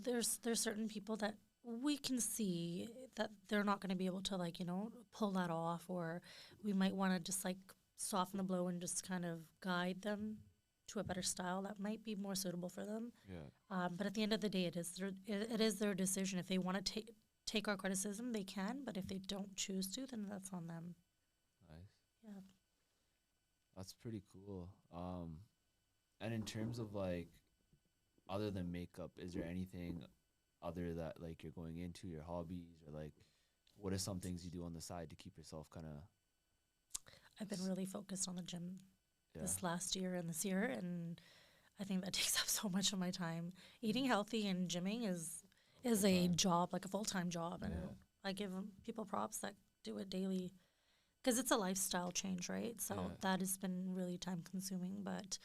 there's certain people that we can see that they're not going to be able to pull that off, or we might want to just soften the blow and just kind of guide them to a better style that might be more suitable for them. Yeah. But at the end of the day, it is their decision. If they want to take our criticism, they can. But if they don't choose to, then that's on them. Nice. Yeah. That's pretty cool. And in terms of like, other than makeup, is there anything other that like you're going into your hobbies or like, what are some things you do on the side to keep yourself kind of? I've been really focused on the gym Yeah. this last year and this year, and I think that takes up so much of my time. Eating healthy and gymming is a Full-time. job, like a full-time job, and Yeah. I give people props that do it daily because it's a lifestyle change, right? So Yeah. that has been really time-consuming, but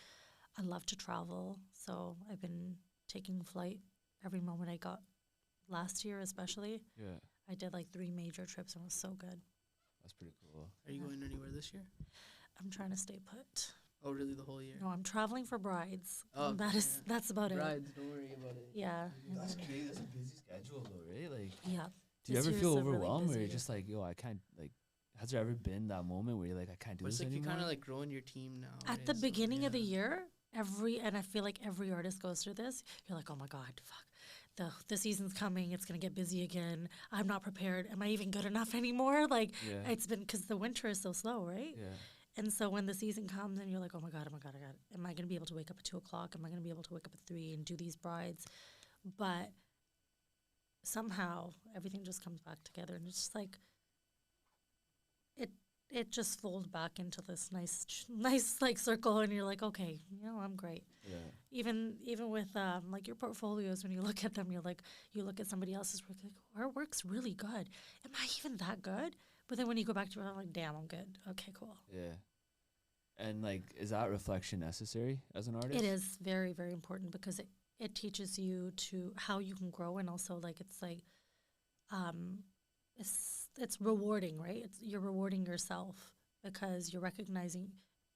I love to travel, so I've been taking flight every moment I got. Last year, especially, Yeah. I did like 3 major trips and it was so good. That's pretty cool. Are you going anywhere this year? I'm trying to stay put. Oh, really? The whole year? No, I'm traveling for brides. Oh, That's about it. Brides, don't worry about it. Yeah. That's crazy. That's a busy schedule though, right? Like, Yeah. do you This ever year's feel a really overwhelmed where busy you're year. just like, yo, I can't, like, has there ever been that moment where you're like, I can't do But it's this like anymore? you're kind of like growing your team now. At right? the So, beginning of the yeah. year, and I feel like every artist goes through this, you're like, oh my God, fuck. The season's coming. It's going to get busy again. I'm not prepared. Am I even good enough anymore? Like, Yeah. it's been because the winter is so slow, right? Yeah. And so when the season comes and you're like, oh my God, am I going to be able to wake up at 2 o'clock? Am I going to be able to wake up at 3 and do these brides? But somehow everything just comes back together and it's just like, it just folds back into this nice like circle and you're like, okay, I'm great. Yeah. Even with like your portfolios, when you look at them, you're like, you look at somebody else's work, like, our work's really good. Am I even that good? But then when you go back to it, I'm like, damn, I'm good. Okay, cool. Yeah. And like, is that reflection necessary as an artist? It is very, very important because it teaches you to how you can grow, and also like it's like it's rewarding, right? You're rewarding yourself because you're recognizing.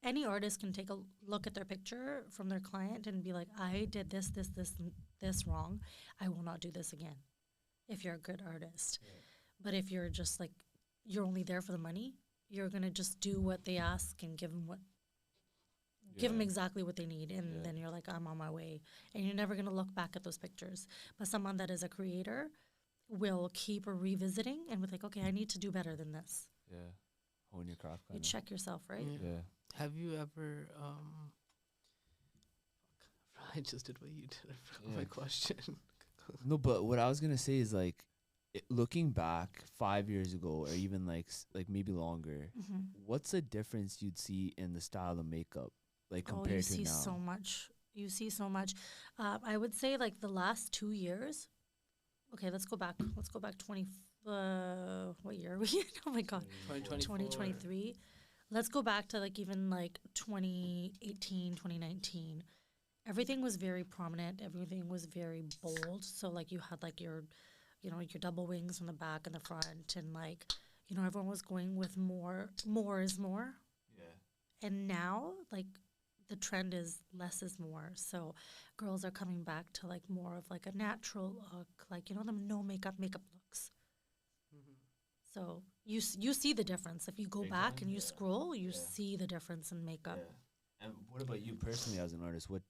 Any artist can take a look at their picture from their client and be like, I did this, and this wrong. I will not do this again. If you're a good artist, Yeah. but if you're just like you're only there for the money, you're gonna just do what they ask and give them Yeah. exactly what they need, and Yeah. then you're like, I'm on my way, and you're never gonna look back at those pictures. But someone that is a creator will keep revisiting and be like, okay, I need to do better than this. Yeah. Hone your craft. You Kinda. check yourself, right? Yeah. Yeah. Have you ever I just did what you did. I forgot my Yeah. question. No, but what I was gonna say is like, looking back 5 years ago, or even like like maybe longer, Mm-hmm. what's the difference you'd see in the style of makeup, like Oh, compared you to see now? so much. You see so much. I would say like the last 2 years. Okay, let's go back. Let's go back 20. What year are we in? Oh my God. 2023. Let's go back to like even like 2018, 2019. Everything was very prominent. Everything was very bold. So like you had like your double wings from the back and the front, and like, everyone was going with more. More is more. Yeah. And now like the trend is less is more. So girls are coming back to like more of like a natural look, like the no makeup looks. So you see the difference if you go Big back time, and you yeah. scroll. You Yeah. see the difference in makeup. Yeah. And what about you personally as an artist? What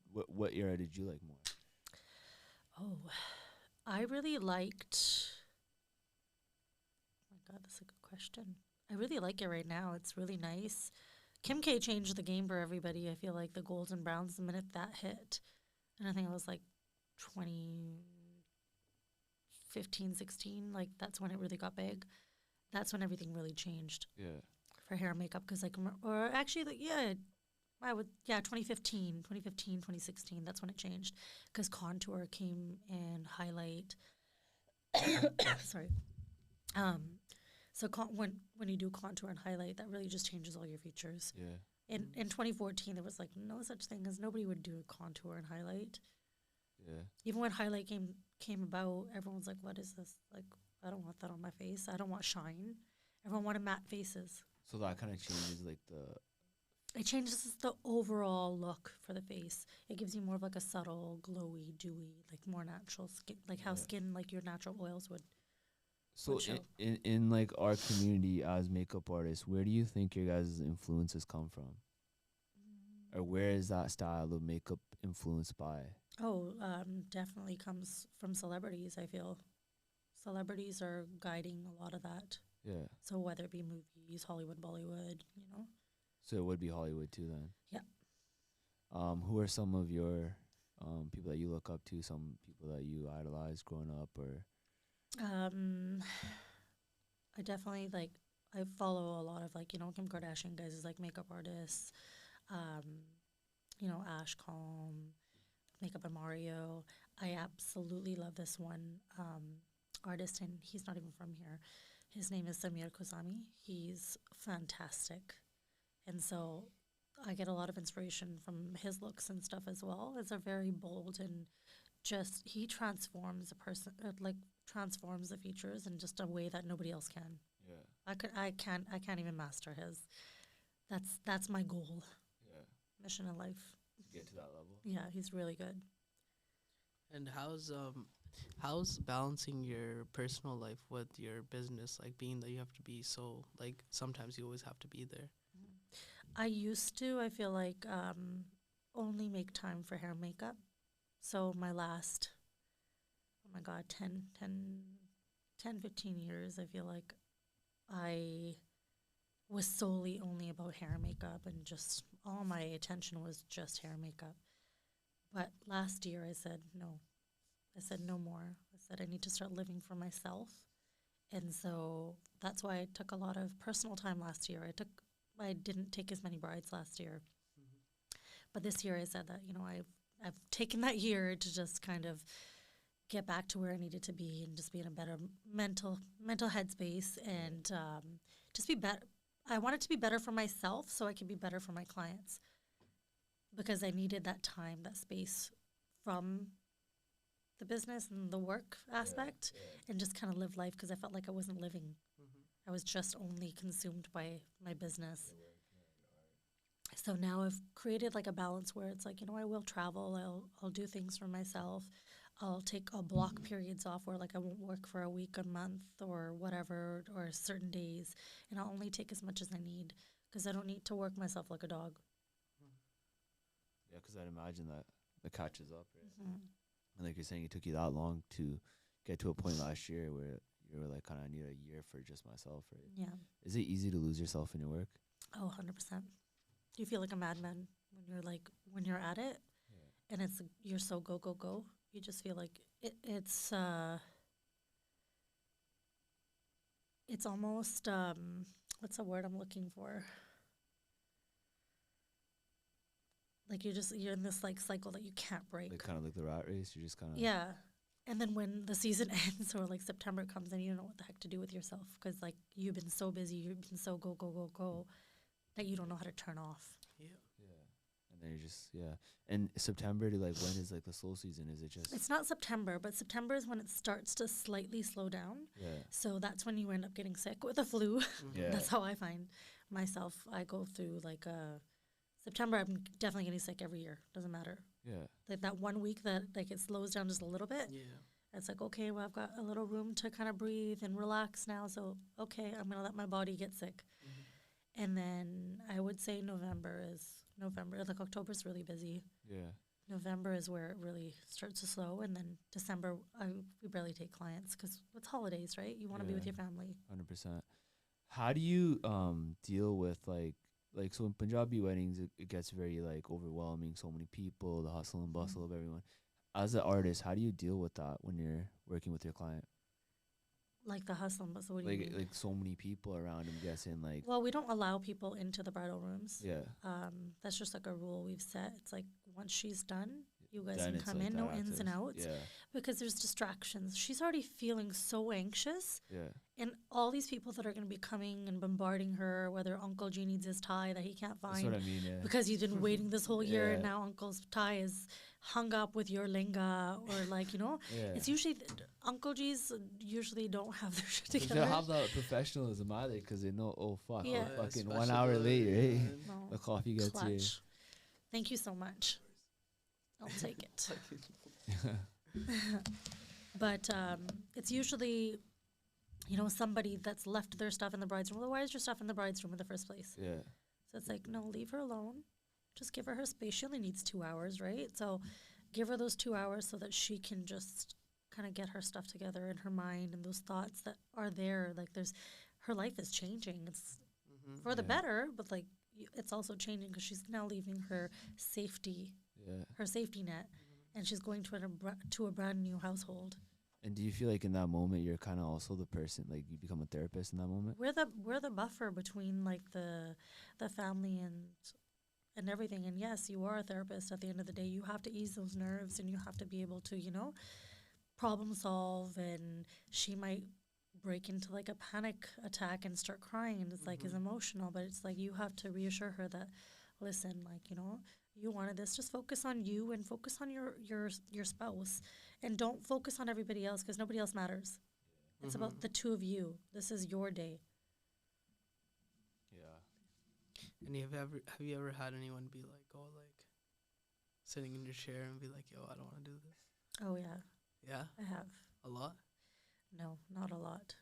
era did you like more? Oh, I really liked. Oh my God, that's a good question. I really like it right now. It's really nice. Kim K changed the game for everybody. I feel like the golds and browns, the minute that hit, and I think it was like 2015, 16. Like that's when it really got big. That's when everything really changed Yeah. for hair and makeup. Because or actually, like, yeah, 2015, 2016. That's when it changed because contour came and highlight. Sorry. So when you do contour and highlight, that really just changes all your features. Yeah. In 2014, there was like no such thing as nobody would do contour and highlight. Yeah. Even when highlight came about, everyone's like, "What is this? Like, I don't want that on my face. I don't want shine." Everyone wanted matte faces. So that kind of changes like It changes the overall look for the face. It gives you more of like a subtle, glowy, dewy, like more natural skin, like how Yeah. skin, like your natural oils would. So Would show. in like our community as makeup artists, where do you think your guys' influences come from? Or where is that style of makeup influenced by? Oh, definitely comes from celebrities, I feel. Celebrities are guiding a lot of that. Yeah. So whether it be movies, Hollywood, Bollywood, So it would be Hollywood too then. Yeah. Who are some of your people that you look up to? Some people that you idolized growing up, or I definitely like. I follow a lot of like Kim Kardashian guys is like makeup artists. Um, Ash Calm, Makeup and Mario. I absolutely love this one artist, and he's not even from here. His name is Samir Kozami. He's fantastic, and so I get a lot of inspiration from his looks and stuff as well. It's a very bold and just he transforms a person, transforms the features in just a way that nobody else can. yeah, I can't even master his. That's my goal, yeah, mission in life. to get to that level? Yeah, he's really good. And how's balancing your personal life with your business, like being that you have to be so like sometimes you always have to be there. I used to, I feel like, only make time for hair and makeup. So my last, oh my God, 15 years, I feel like I was solely only about hair and makeup and just all my attention was just hair and makeup. But last year I said no. I said no more. I said I need to start living for myself. And so that's why I took a lot of personal time last year. I didn't take as many brides last year. But this year I said that, I've taken that year to just kind of get back to where I needed to be and just be in a better mental headspace and just be better. I wanted to be better for myself so I could be better for my clients because I needed that time, that space from the business and the work aspect and just kind of live life because I felt like I wasn't living. I was just only consumed by my business. So now I've created like a balance where it's like, I will travel. I'll do things for myself. I'll block periods off where like I won't work for a week, a month or whatever, or certain days. And I'll only take as much as I need because I don't need to work myself like a dog. Yeah, because I'd imagine that catches up, right? Mm-hmm. And like you're saying, it took you that long to get to a point last year where you were like, kind of, I need a year for just myself, right? Yeah. Is it easy to lose yourself in your work? Oh, 100%. Do you feel like a madman when you're at it? Yeah. And you're so go, go, go. You just feel like it's almost, what's the word I'm looking for? Like you're in this like cycle that you can't break. Like kind of like the rat race. You're just kind of yeah. And then when the season ends or like September comes, then you don't know what the heck to do with yourself because like you've been so busy, you've been so go go go go that you don't know how to turn off. Yeah. And then you're just And September to like when is like the slow season? Is it just? It's not September, but September is when it starts to slightly slow down. Yeah. So that's when you end up getting sick with the flu. Yeah. That's how I find myself. I go through like September. I'm definitely getting sick every year. Doesn't matter. Yeah. Like that 1 week that like it slows down just a little bit. Yeah. It's like, okay, well, I've got a little room to kind of breathe and relax now. So, okay, I'm going to let my body get sick. And then I would say November. Like October's really busy. Yeah. November is where it really starts to slow. And then December, we barely take clients because it's holidays, right? You want to be with your family. 100%. How do you deal with like so in Punjabi weddings, it gets very like overwhelming. So many people, the hustle and bustle of everyone. As an artist, how do you deal with that when you're working with your client? Like the hustle and bustle, what do you mean? Like so many people around, I'm guessing like. Well, we don't allow people into the bridal rooms. Yeah. That's just like a rule we've set. It's like once she's done, you guys Then can it's come like in, that no ins and access. outs. Yeah. Because there's distractions. She's already feeling so anxious. Yeah. And all these people that are going to be coming and bombarding her, whether Uncle G needs his tie that he can't find. That's what I mean, yeah. Because he's been waiting this whole year and Yeah. now Uncle's tie is hung up with your linga or like, Yeah. It's usually, Uncle G's usually don't have their shit They together. don't have that professionalism either because they know, oh, fuck, Yeah. we're fucking Especially 1 hour late, right? No. The coffee gets here. Clutch. Thank you so much. I'll take it. But it's usually, somebody that's left their stuff in the bride's room. Well, why is your stuff in the bride's room in the first place? Yeah. So it's like, no, leave her alone. Just give her space. She only needs 2 hours, right? So give her those 2 hours so that she can just kind of get her stuff together in her mind and those thoughts that are there. Like her life is changing. It's for the better, but like, it's also changing because she's now leaving her safety net, and she's going to a brand new household. And do you feel like in that moment you're kind of also the person, like you become a therapist in that moment? We're the buffer between like the family and everything. And yes, you are a therapist at the end of the day. You have to ease those nerves, and you have to be able to, problem solve. And she might break into like a panic attack and start crying, and it's like is emotional, but it's like you have to reassure her that, listen, like, you wanted this, just focus on you and focus on your spouse, and don't focus on everybody else because nobody else matters. It's about the two of you. This is your day. Yeah. And have you ever had anyone be like, oh, like sitting in your chair and be like, yo, I don't want to do this? Oh yeah, Yeah, I have. a lot. No, not a lot.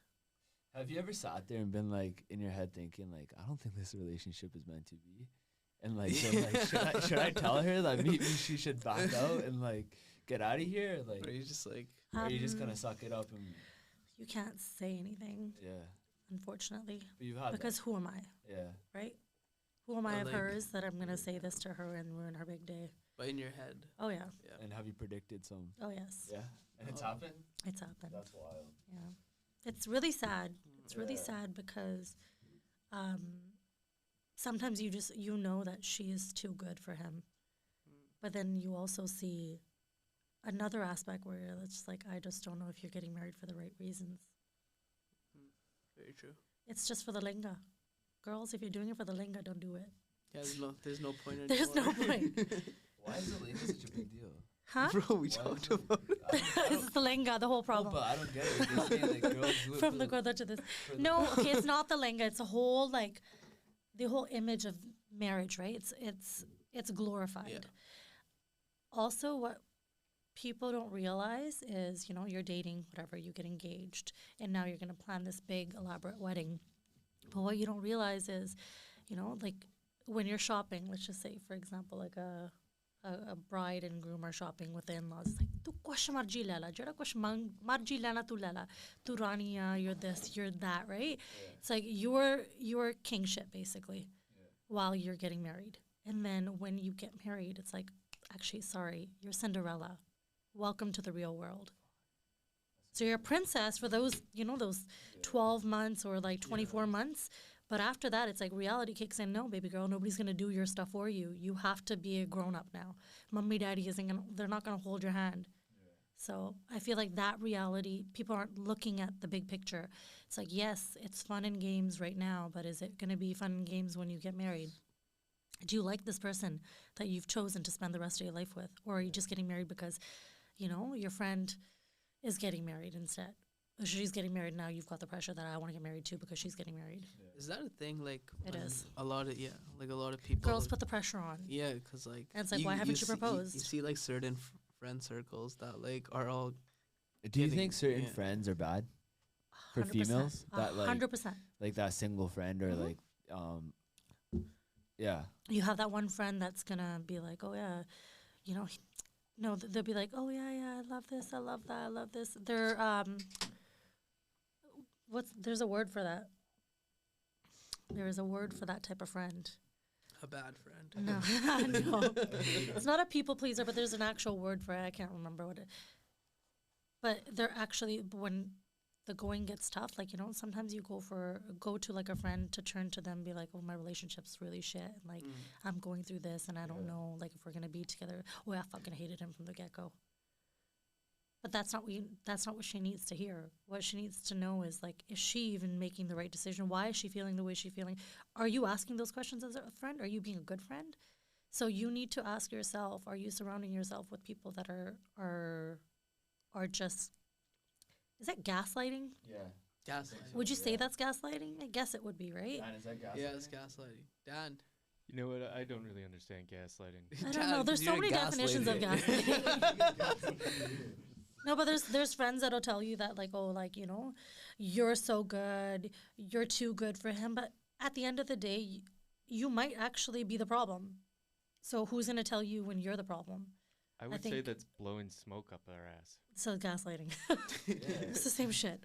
Have you ever sat there and been like in your head thinking like, I don't think this relationship is meant to be, and like, then, like should I tell her that maybe she should back out and like get out of here? Like, Or you just like, or are you just gonna suck it up and You can't say anything, yeah? unfortunately, But you've had because who am I, that. Yeah. right? Who am I Or of like- hers that I'm gonna say this to her and ruin her big day? but in your head. Oh yeah, Yeah. And have you predicted some? oh yes, Yeah. And it's Oh. happened. it's happened. That's wild. Yeah, it's really sad. It's really Yeah. sad because sometimes you know that she is too good for him, but then you also see another aspect where it's like, I just don't know if you're getting married for the right reasons. Very true. It's just for the linga. Girls, if you're doing it for the linga, don't do it. Yeah, there's no point anymore. There's no point. Why is the lingo such a big deal? Huh? Bro, we Why talked is it- about It's the linga, the whole problem. But I don't get it. They say like girls do it From for the Goda to this. for the- No, okay, it's not the linga. It's a whole the whole image of marriage, right? It's glorified. Yeah. Also, what people don't realize is, you're dating, whatever, you get engaged, and now you're gonna plan this big elaborate wedding. But what you don't realize is, like when you're shopping, let's just say, for example, like a bride and groom are shopping with the in-laws. It's like, tu kush marji lela, jada kush marji lena tu lela, tu raniya, you're this, you're that, right? It's like your kingship basically, while you're getting married. And then when you get married, it's like, actually, sorry, you're Cinderella. Welcome to the real world. So you're a princess for those 12 months or like 24 months. But after that, it's like reality kicks in. No, baby girl, nobody's going to do your stuff for you. You have to be a grown-up now. Mommy, daddy they're not going to hold your hand. So I feel like that reality, people aren't looking at the big picture. It's like, yes, it's fun and games right now, but is it going to be fun and games when you get married? Do you like this person that you've chosen to spend the rest of your life with? Or are you just getting married because, your friend is getting married instead? She's getting married now. You've got the pressure that I want to get married too because she's getting married. Is that a thing? Like It when is. a lot of like a lot of people. Girls put the pressure on. Yeah, because like. And it's like, why haven't you proposed? You see like certain friend circles that like are all. Do you Getting- think certain yeah. friends are bad for 100%. females? That like 100%. like that single friend or Mhm. like yeah. You have that one friend that's going to be like, oh, yeah, no, they'll be like, oh, yeah, I love this, I love that, I love this. They're, there's a word for that. There is a word for that type of friend. A bad friend. No, no. It's not a people pleaser, but there's an actual word for it. I can't remember what it. But they're actually, when the going gets tough, like, sometimes you go to like a friend to turn to them, be like, oh, my relationship's really shit. And like, I'm going through this and I don't know, like, if we're going to be together. Oh, I fucking hated him from the get-go. But that's not what she needs to hear. What she needs to know is, like, is she even making the right decision? Why is she feeling the way she's feeling? Are you asking those questions as a friend? Are you being a good friend? So you need to ask yourself, are you surrounding yourself with people that are just, is that gaslighting? Yeah. Gaslighting. Would you say that's gaslighting? I guess it would be, right? Dan, is that gaslighting? Yeah, it's gaslighting. Dan. You know what? I don't really understand gaslighting. I don't know. There's so many definitions of gaslighting. No, but there's friends that'll tell you that, like, oh, like, you're so good, you're too good for him. But at the end of the day, you might actually be the problem. So who's going to tell you when you're the problem? I would say think- that's blowing smoke up our ass. So gaslighting. It's the same shit.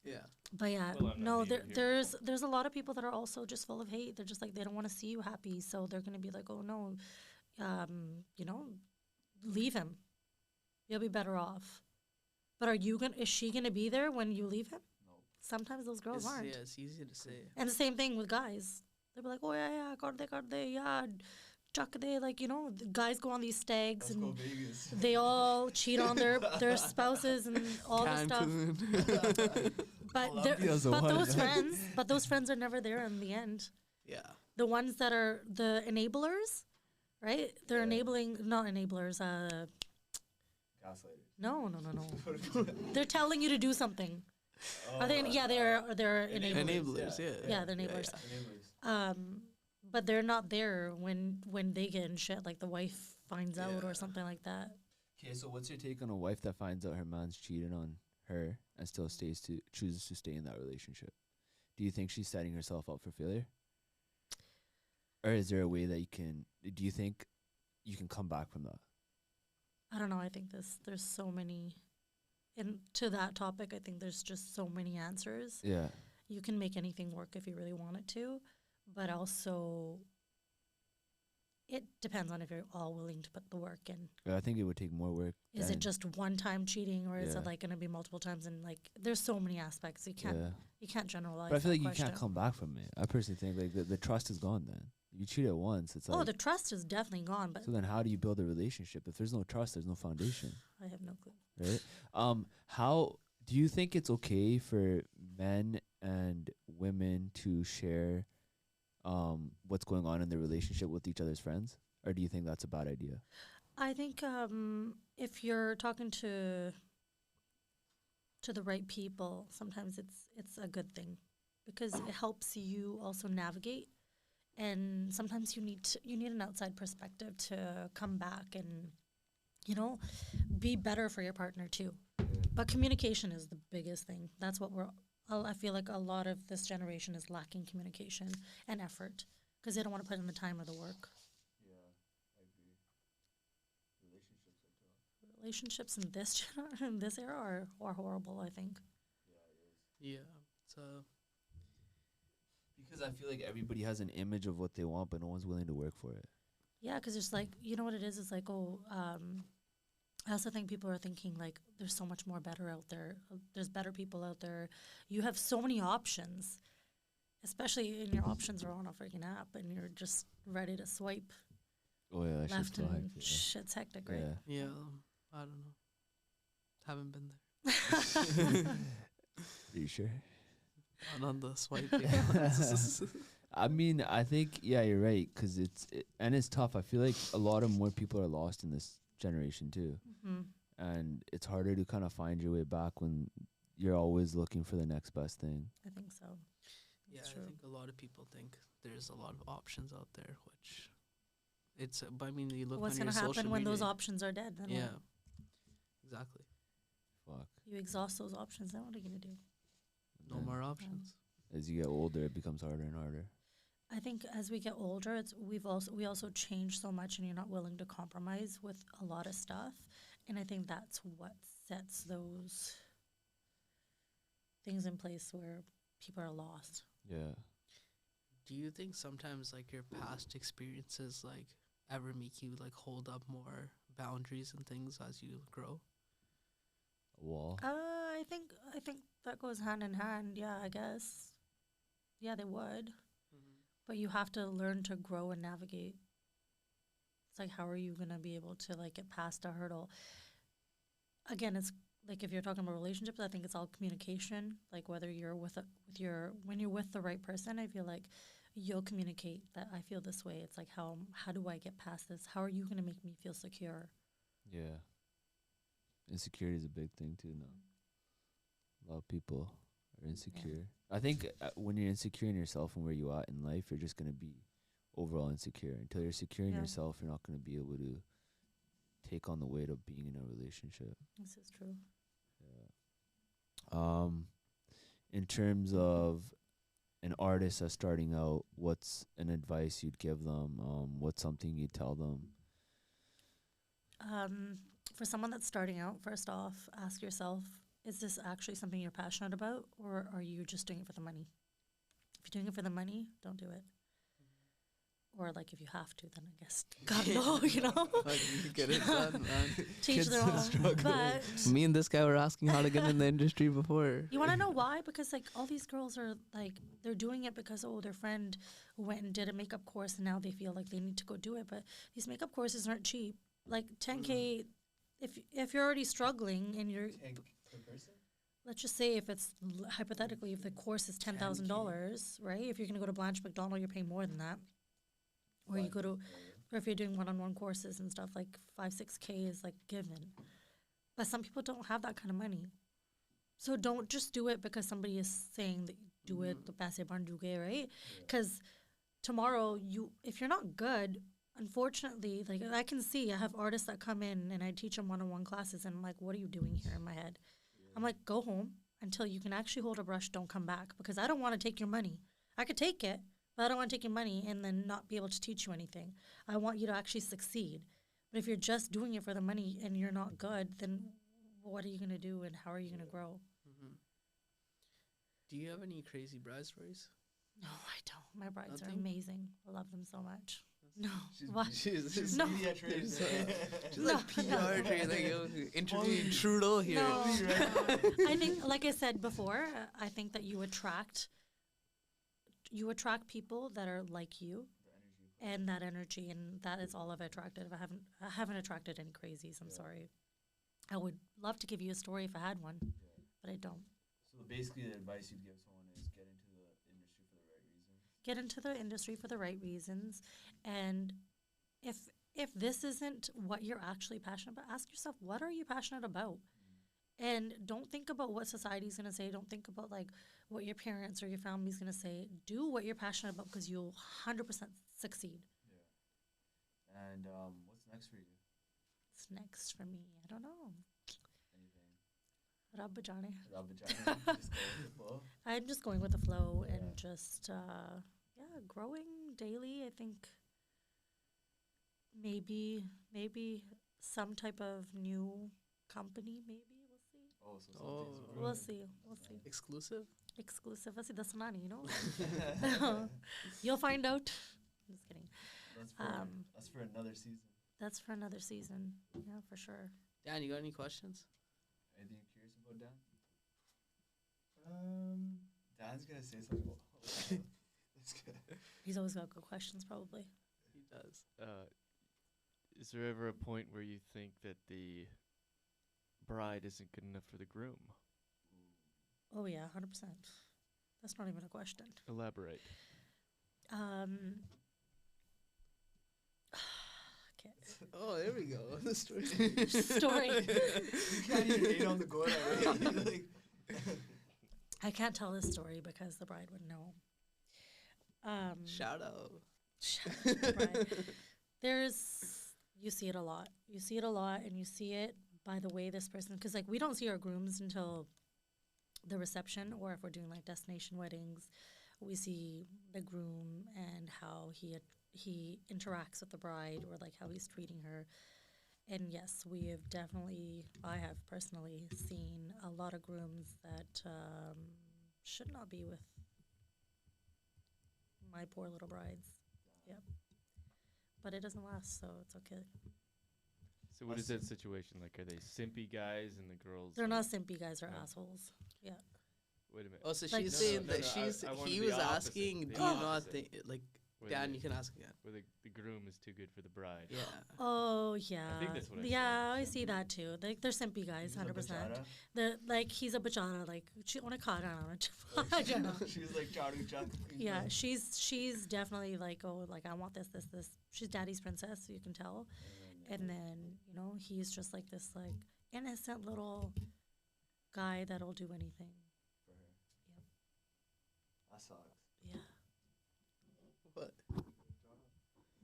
Yeah. But yeah, Well, I'm not no, needed here. there's a lot of people that are also just full of hate. They're just like they don't want to see you happy, so they're gonna be like, oh no, you know, leave him. You'll be better off. But is she gonna be there when you leave him? No. Sometimes those girls It's, aren't. yeah, it's easy to say. And the same thing with guys. They'll be like, oh yeah, kar de, yeah, chuck de, like, you know, the guys go on these stags and Vegas. they all cheat on their spouses and all this stuff. Cancun. Colombia's the But one. those friends are never there in the end. Yeah. The ones that are the enablers, right? They're Yeah. enabling, not enablers. Gaslighters. No. They're telling you to do something. Are they? Yeah, they're enablers. Enablers, yeah. Yeah, they're enablers. yeah. But they're not there when they get in shit, like the wife finds out Yeah. or something like that. Okay, so what's your take on a wife that finds out her man's cheating on her and still chooses to stay in that relationship? Do you think she's setting herself up for failure? Or is there a way that do you think you can come back from that? I don't know. I think there's so many, and to that topic, I think there's just so many answers. Yeah. You can make anything work if you really want it to, but also it depends on if you're all willing to put the work in. I think it would take more work. Is it just one time cheating, or is Yeah. it like going to be multiple times? And like, there's so many aspects. You can't generalize. But I feel that like you question. can't come back from it. I personally think like the trust is gone then. You cheated once, it's like, Oh, the trust is definitely gone, but so then how do you build a relationship? If there's no trust, there's no foundation, I have no clue. right? How do you think it's okay for men and women to share what's going on in their relationship with each other's friends? Or do you think that's a bad idea? I think if you're talking to the right people, sometimes it's a good thing because it helps you also navigate. And sometimes you need an outside perspective to come back and, you know, be better for your partner too. But communication is the biggest thing. That's what I feel like a lot of this generation is lacking communication and effort because they don't want to put in the time or the work. Yeah, I agree. Relationships are tough. Relationships in this era are horrible, I think. Yeah. So Because I feel like everybody has an image of what they want, but no one's willing to work for it. Yeah, because it's like, you know what it is? It's like, I also think people are thinking, like, there's so much more better out there. There's better people out there. You have so many options, especially in your options are on a freaking app, and you're just ready to swipe Oh, yeah, that shit's left so and hectic, shit's hectic, right? Yeah. yeah, I don't know. Haven't been there. Are you sure? Not on the swiping. I mean, I think, yeah, you're right, because and it's tough. I feel like a lot of more people are lost in this generation, too. Mm-hmm. And it's harder to kind of find your way back when you're always looking for the next best thing. I think so. Yeah, That's I true. think a lot of people think there's a lot of options out there, which it's. But I mean, you look What's on going your to social happen when those media- options are dead? Then what? Yeah, exactly. Fuck. You exhaust those options, then what are you going to do? No Yeah. more options. As you get older, it becomes harder and harder. I think as we get older, we also change so much, and you're not willing to compromise with a lot of stuff. And I think that's what sets those things in place where people are lost. Yeah. Do you think sometimes like your past experiences like ever make you like hold up more boundaries and things as you grow? A wall. I think that goes hand in hand. Yeah, I guess. Yeah, they would. But you have to learn to grow and navigate. It's like, how are you gonna be able to like get past a hurdle? Again, it's like if you're talking about relationships, I think it's all communication. Like whether you're when you're with the right person, I feel like you'll communicate that I feel this way. It's like how do I get past this? How are you gonna make me feel secure? Yeah. Insecurity is a big thing, too, now. A lot of people are insecure. I think when you're insecure in yourself and where you are in life, you're just going to be overall insecure. Until you're secure in Yeah. yourself, you're not going to be able to take on the weight of being in a relationship. This is true. Yeah. In terms of an artist that's starting out, what's an advice you'd give them? What's something you'd tell them? For someone that's starting out, first off, ask yourself, is this actually something you're passionate about, or are you just doing it for the money? If you're doing it for the money, don't do it. Or like if you have to, then I guess God no, you know. Like, you get it done, man. Teach Kids their are own. struggling. But Me and this guy were asking how to get in the industry before. you want to know why? Because like all these girls are like they're doing it because their friend went and did a makeup course and now they feel like they need to go do it. But these makeup courses aren't cheap. Like 10K, if you're already struggling and you're 10 per person? let's just say if it's hypothetically if the course is $10,000, right? If you're gonna go to Blanche McDonald, you're paying more than that. Or you go to, or if you're doing one-on-one courses and stuff, like 5-6K is like given. But some people don't have that kind of money. So don't just do it because somebody is saying that you do it, the paise ban doge, right? Because tomorrow, if you're not good, unfortunately, like I can see, I have artists that come in and I teach them one-on-one classes and I'm like, what are you doing here in my head? I'm like, go home until you can actually hold a brush, don't come back because I don't want to take your money. I could take it, but I don't want to take your money and then not be able to teach you anything. I want you to actually succeed. But if you're just doing it for the money and you're not good, then what are you going to do and how are you going to grow? Mm-hmm. Do you have any crazy bride stories? No, I don't. My brides are Nothing? amazing. I love them so much. No. She's, What? she's No. media trained. She's No, like PR trained, like interviewing Only- Trudeau here. No. I think, like I said before, I think that you attract people that are like you and that energy, and that is all I've attracted. I haven't attracted any crazies. I'm sorry. I would love to give you a story if I had one, but I don't. So basically, the advice you'd give someone is get into the industry for the right reasons. Get into the industry for the right reasons, and if this isn't what you're actually passionate about, ask yourself, what are you passionate about? And don't think about what society's going to say. Don't think about like what your parents or your family's going to say. Do what you're passionate about because you'll 100% succeed. Yeah. And what's next for you? What's next for me? I don't know. Anything? Rabb jaane. Just go with the flow. I'm just going with the flow Yeah. and just growing daily. I think maybe some type of new company. Maybe we'll see. Oh, so Oh. something's We'll see. We'll see. Exclusive? Exclusive. Asi dasna nahi, you know. You'll find out. Just kidding. That's for another season. That's for another season. Yeah, for sure. Dan, you got any questions? Anything you're curious about, Dan? Dan's gonna say something. That's good. He's always got good questions, probably. He does. Is there ever a point where you think that the bride isn't good enough for the groom? Oh yeah, 100%. That's not even a question. Elaborate. Okay. Oh, there we go. The story. Story. You can't even hate on the goal already. I can't tell this story because the bride would know. Shout out. The bride. You see it a lot. You see it a lot, and you see it by the way this person, because like we don't see our grooms until the reception, or if we're doing like destination weddings, we see the groom and how he interacts with the bride, or like how he's treating her. And yes, I have personally seen a lot of grooms that should not be with my poor little brides. Yep. But it doesn't last, so it's okay. So what is that situation like? Are they simpy guys and the girls? They're are- not simpy guys, they're No. assholes. Yeah. Wait a minute. Oh, so Like- she's No, saying no, that no, she's. I wanted He the was opposite, asking, the do you not opposite. think like Where Dan? the- You can ask again. Where the groom is too good for the bride. Yeah. Oh yeah. that's what I Yeah, said. I see that too. They're simpy guys, He's a 100%. bachata. The like he's a bachata, like she on a car. She was like charu chak. Yeah, she's definitely like, oh, like I want this. She's daddy's princess, so you can tell. And then, he's just like this like innocent little guy that'll do anything. For her. Yep. That sucks. Yeah. What?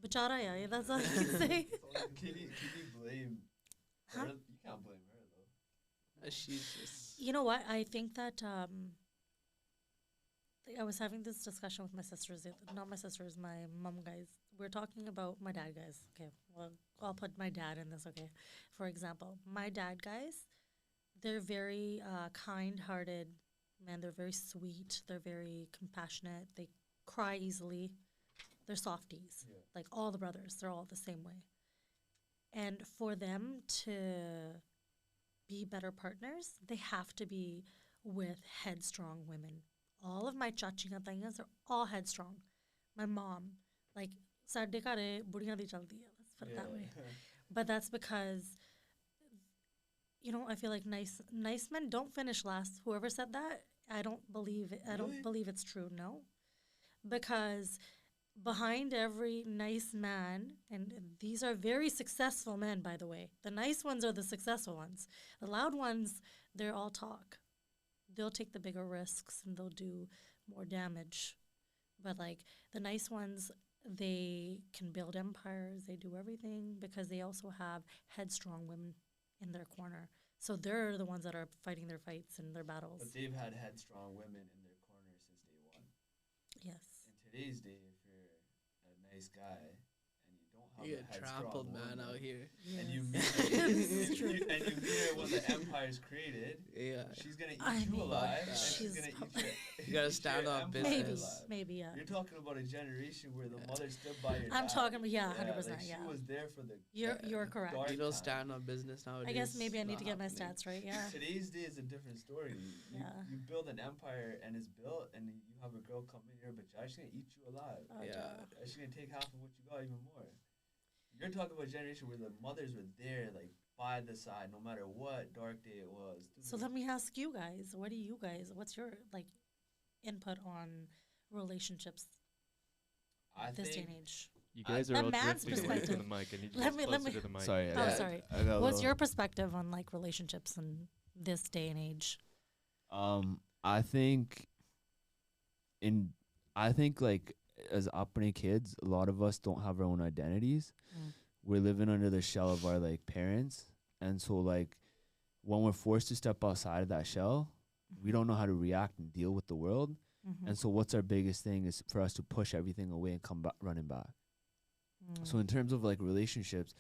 Bachata, yeah, that's all I can say. So, can you blame Huh? her? You can't blame her though. She's just. You know what? I think that I was having this discussion with my sisters, not my sisters, my mom guys. We're talking about my dad guys. Okay, well, I'll put my dad in this, okay? For example, my dad guys, they're very kind-hearted men. They're very sweet. They're very compassionate. They cry easily. They're softies. Yeah. Like all the brothers, they're all the same way. And for them to be better partners, they have to be with headstrong women. All of my chachinga tainas are all headstrong. My mom, like, ਸਾਡੇ ਘਰੇ ਬੁੜੀਆਂ ਦੀ ਚੱਲਦੀ ਹੈ. Let's put it that way. But that's because, you know, I feel like nice men don't finish last. Whoever said that, I don't believe it. I don't believe it's true. No, because behind every nice man, and these are very successful men, by the way. The nice ones are the successful ones. The loud ones, they're all talk. They'll take the bigger risks and they'll do more damage. But like the nice ones, they can build empires. They do everything because they also have headstrong women in their corner. So they're the ones that are fighting their fights and their battles. But they've had headstrong women in their corner since day one. Yes. In today's day, if you're a nice guy and you don't have You a get headstrong trampled, woman, man, out here. Yes. and you meet her, and you meet her when the empire's created, Yeah. she's gonna eat I you mean, alive, and she's she's gonna eat your. You gotta eat stand your on empire business. alive. Maybe, yeah. You're talking about a generation where the mother stood by your I'm dad. talking about, yeah, 100%, like yeah. She was there for the. You're correct. dark You don't time. stand on business nowadays. I guess maybe I need Not to get my happening. stats right, yeah. Today's day is a different story. Yeah. You build an empire and it's built, and you have a girl come in here, but she's gonna eat you alive. Oh, Yeah. duh. She's gonna take half of what you got, even more. You're talking about a generation where the mothers were there, like by the side, no matter what dark day it was. So let me ask you guys, what's your like input on relationships I this day think and age? You guys are A all man's drifting away from perspective. the mic. I need to Let get me- closer to the mic. Sorry. Oh, sorry. I got a What's little- your perspective on like relationships in this day and age? I think like as upbringing kids, a lot of us don't have our own identities. Mm. We're living under the shell of our like parents, and so like when we're forced to step outside of that shell, we don't know how to react and deal with the world. Mhm. And so what's our biggest thing is for us to push everything away and come back running back. Mm. So in terms of like relationships,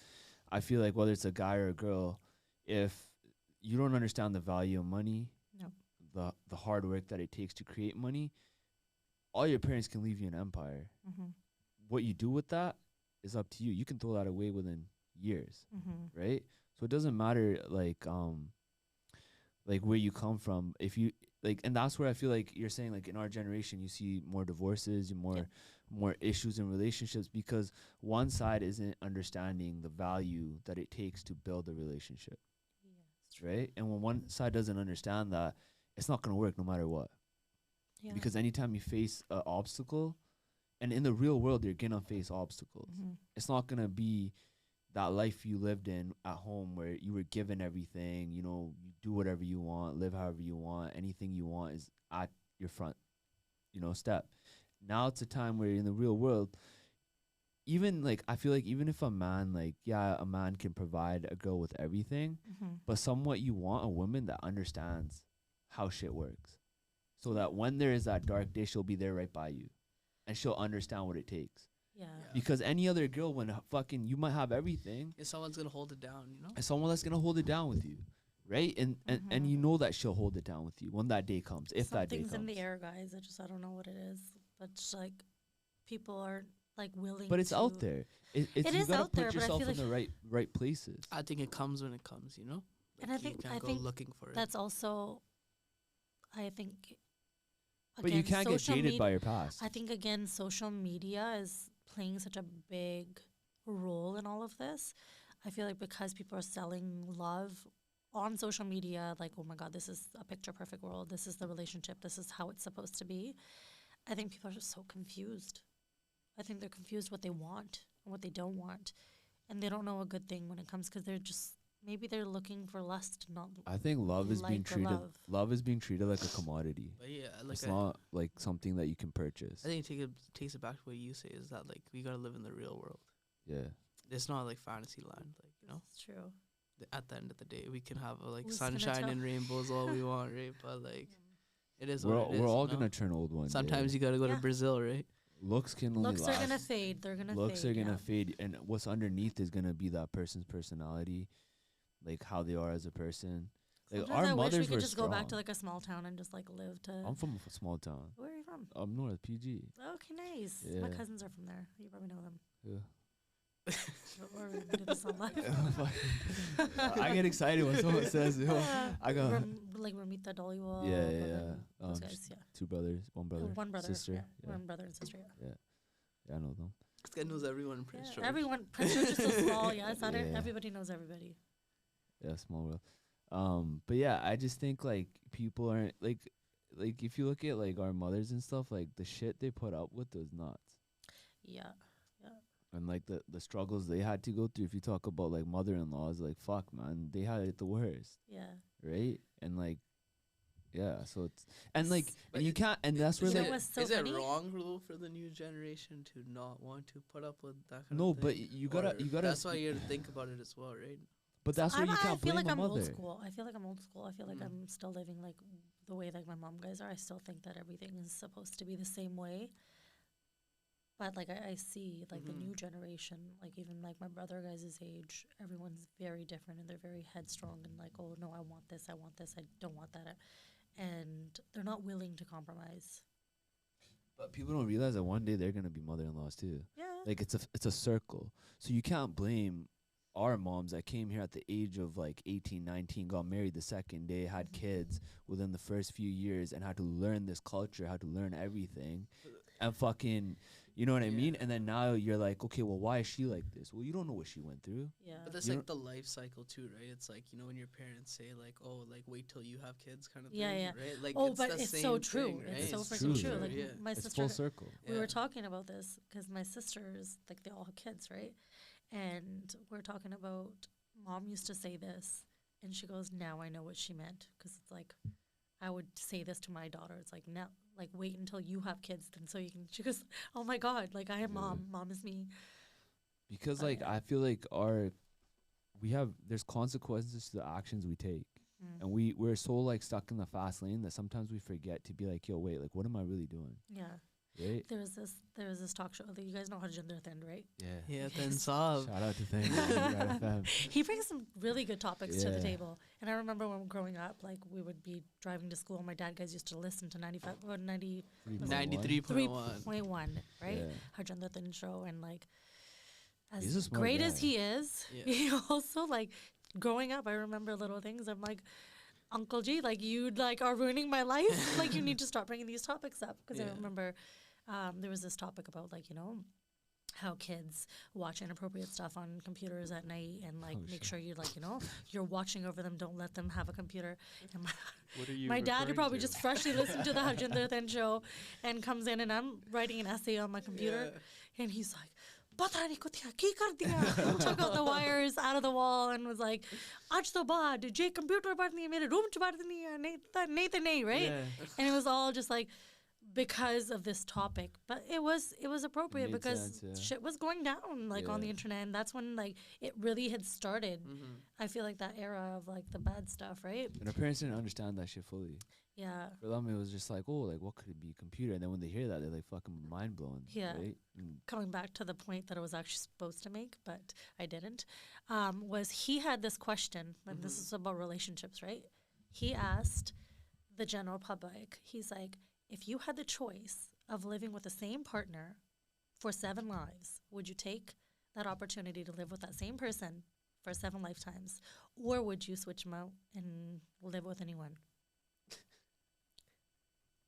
I feel like whether it's a guy or a girl, if you don't understand the value of money, Nope. the hard work that it takes to create money, all your parents can leave you an empire. Mhm. What you do with that is up to you. You can throw that away within years, Mhm. right? So it doesn't matter like where you come from. If you like, and that's where I feel like you're saying like in our generation you see more divorces and more issues in relationships because one side isn't understanding the value that it takes to build a relationship, Yes. right? And when one side doesn't understand that, it's not going to work no matter what. Yeah. Because anytime you face an obstacle, and in the real world you're gonna face obstacles. Mhm. It's not gonna be that life you lived in at home where you were given everything, you know, you do whatever you want, live however you want, anything you want is at your front, step. Now it's a time where in the real world, even like I feel like even if a man a man can provide a girl with everything, Mhm. but somewhat you want a woman that understands how shit works. So that when there is that dark day, she'll be there right by you. And she'll understand what it takes. Yeah. Yeah. Because any other girl, when you might have everything, If someone's gonna hold it down, you know. and someone that's gonna hold it down with you, right? And Mhm. you know that she'll hold it down with you when that day comes, if that day Something's comes. in the air, guys. I don't know what it is, but it's like people aren't like willing. But it's to out there. It's It you is gotta out there, put but I yourself feel in the right places. I think it comes when it comes, you know. And I Like, think- you can't I go think looking for it. That's also, I think. But you again, can't get social jaded med- by your past. I think again, social media is playing such a big role in all of this. I feel like because people are selling love on social media, like, oh my God, this is a picture perfect world. This is the relationship. This is how it's supposed to be. I think people are just so confused. I think they're confused what they want and what they don't want. And they don't know a good thing when it comes because maybe they're looking for lust, not I think love is being like the treated. love. Love is being treated like a commodity. But yeah, like It's not like something that you can purchase. I think it takes it back to what you say is that like we gotta live in the real world. Yeah. It's not like fantasy land, like you know. It's true. At the end of the day, we can have like Who's gonna sunshine tell- and rainbows all we want, right? But like, it is We're what it is. we're all you know? gonna turn old one day. Sometimes you gotta go Yeah. to Brazil, right? Looks can only Looks last. are gonna fade. They're gonna Looks fade. are gonna yeah. fade, and what's underneath is gonna be that person's personality, like how they are as a person. Like Sometimes our I wish we mothers could were just strong. go back to like a small town and just like live to. I'm from a small town. Where are you from? Up north, PG. Okay, nice. My Yeah. cousins are from there. You probably know them. Yeah. Or we can do this on live. I get excited when someone says, "Yo, I got." Like Ramita Dhaliwal. Yeah. Those guys, yeah. 2 brothers, 1 brother, One brother, sister. Yeah. Yeah. One brother and sister. Yeah. Yeah, I know them. This guy knows everyone in Prince George. Everyone. Prince George is so small. Yeah, it's not Yeah. everybody knows everybody. Yeah, small world. But yeah, I just think like people aren't like if you look at like our mothers and stuff, like the shit they put up with is nuts. Yeah. And like the struggles they had to go through. If you talk about like mother-in-laws, like fuck man, they had it the worst, Yeah. right? And like, yeah, so it's and like But and you can't, and that's where You know like what's so is it funny? wrong though for the new generation to not want to put up with that kind no, of thing? but you gotta Or that's why you gotta think about it as well, right? But that's where you I can't feel blame like a I'm mother. old school. I feel like I'm old school. I feel like Mm. I'm still living like the way like my mom guys are. I still think that everything is supposed to be the same way. But like I see like the Mhm. new generation, like even like my brother guys' age, everyone's very different and they're very headstrong and like, oh no, I want this, I don't want that, and they're not willing to compromise. But people don't realize that one day they're gonna be mother-in-laws too. Yeah. Like it's a circle. So you can't blame our moms that came here at the age of like 18, 19, got married the second day, had kids within the first few years, and had to learn this culture, had to learn everything, and fucking, you know what I mean? And then now you're like, okay, well, why is she like this? Well, you don't know what she went through. Yeah. But that's You like the life cycle too, right? It's like, you know, when your parents say like, oh, like wait till you have kids kind of Yeah, thing, yeah. right? Like Oh, it's but the it's same so true. thing, right? It's so It's freaking true. true. Like yeah. my It's sister full circle. we Yeah. were talking about this because my sisters, like, they all have kids, right? And we're talking about mom used to say this, and she goes, now I know what she meant. Because it's like, I would say this to my daughter. It's like, now, like, wait until you have kids, then so you can. She goes, oh my God, like, I am Yeah. mom is me. Because Oh, like yeah. I feel like there's consequences to the actions we take. Mm. And we're so like stuck in the fast lane that sometimes we forget to be like, yo, wait, like what am I really doing? Yeah. Right? There was this talk show that you guys know how gender thin, right? Yeah. Yeah, then Saab. Shout out to Thing. Red FM. He brings some really good topics to the Yeah. table. And I remember when growing up, like, we would be driving to school, my dad guys used to listen to 95 or 90 93.1. 3.1, right? Yeah. Her gender thin show, and like He's a as smart great as guy. he is, Yeah. he also like growing up. I remember little things. I'm like, Uncle G, like you like are ruining my life. Like you need to stop bringing these topics up because Yeah. I remember there was this topic about like how kids watch inappropriate stuff on computers at night and like make sure you like you're watching over them. Don't let them have a computer. And What are you? my dad who referring probably to? just freshly listened to the Harjinder Thin show and comes in and I'm writing an essay on my computer and he's like, "Pata nahi kutia ki kar diya?" Took out the wires out of the wall and was like, "Aaj to baad je computer baad nahi mere room ch baad nahi hai nahi to nahi," right? Yeah. And it was all just like because of this topic, but it was appropriate made because sense, yeah. shit was going down like on the Yeah. internet, and that's when like it really had started. Mm-hmm. I feel like that era of like the bad stuff, right? And our parents didn't understand that shit fully. Yeah. For them, it was just like, oh, like what could it be? Computer. And then when they hear that, they're like fucking mind blown. Yeah. Right? And Coming back to the point that I was actually supposed to make, but I didn't, was he had this question, and this is about relationships, right? He asked the general public, he's like, if you had the choice of living with the same partner for 7 lives, would you take that opportunity to live with that same person for 7 lifetimes? Or would you switch them out and live with anyone?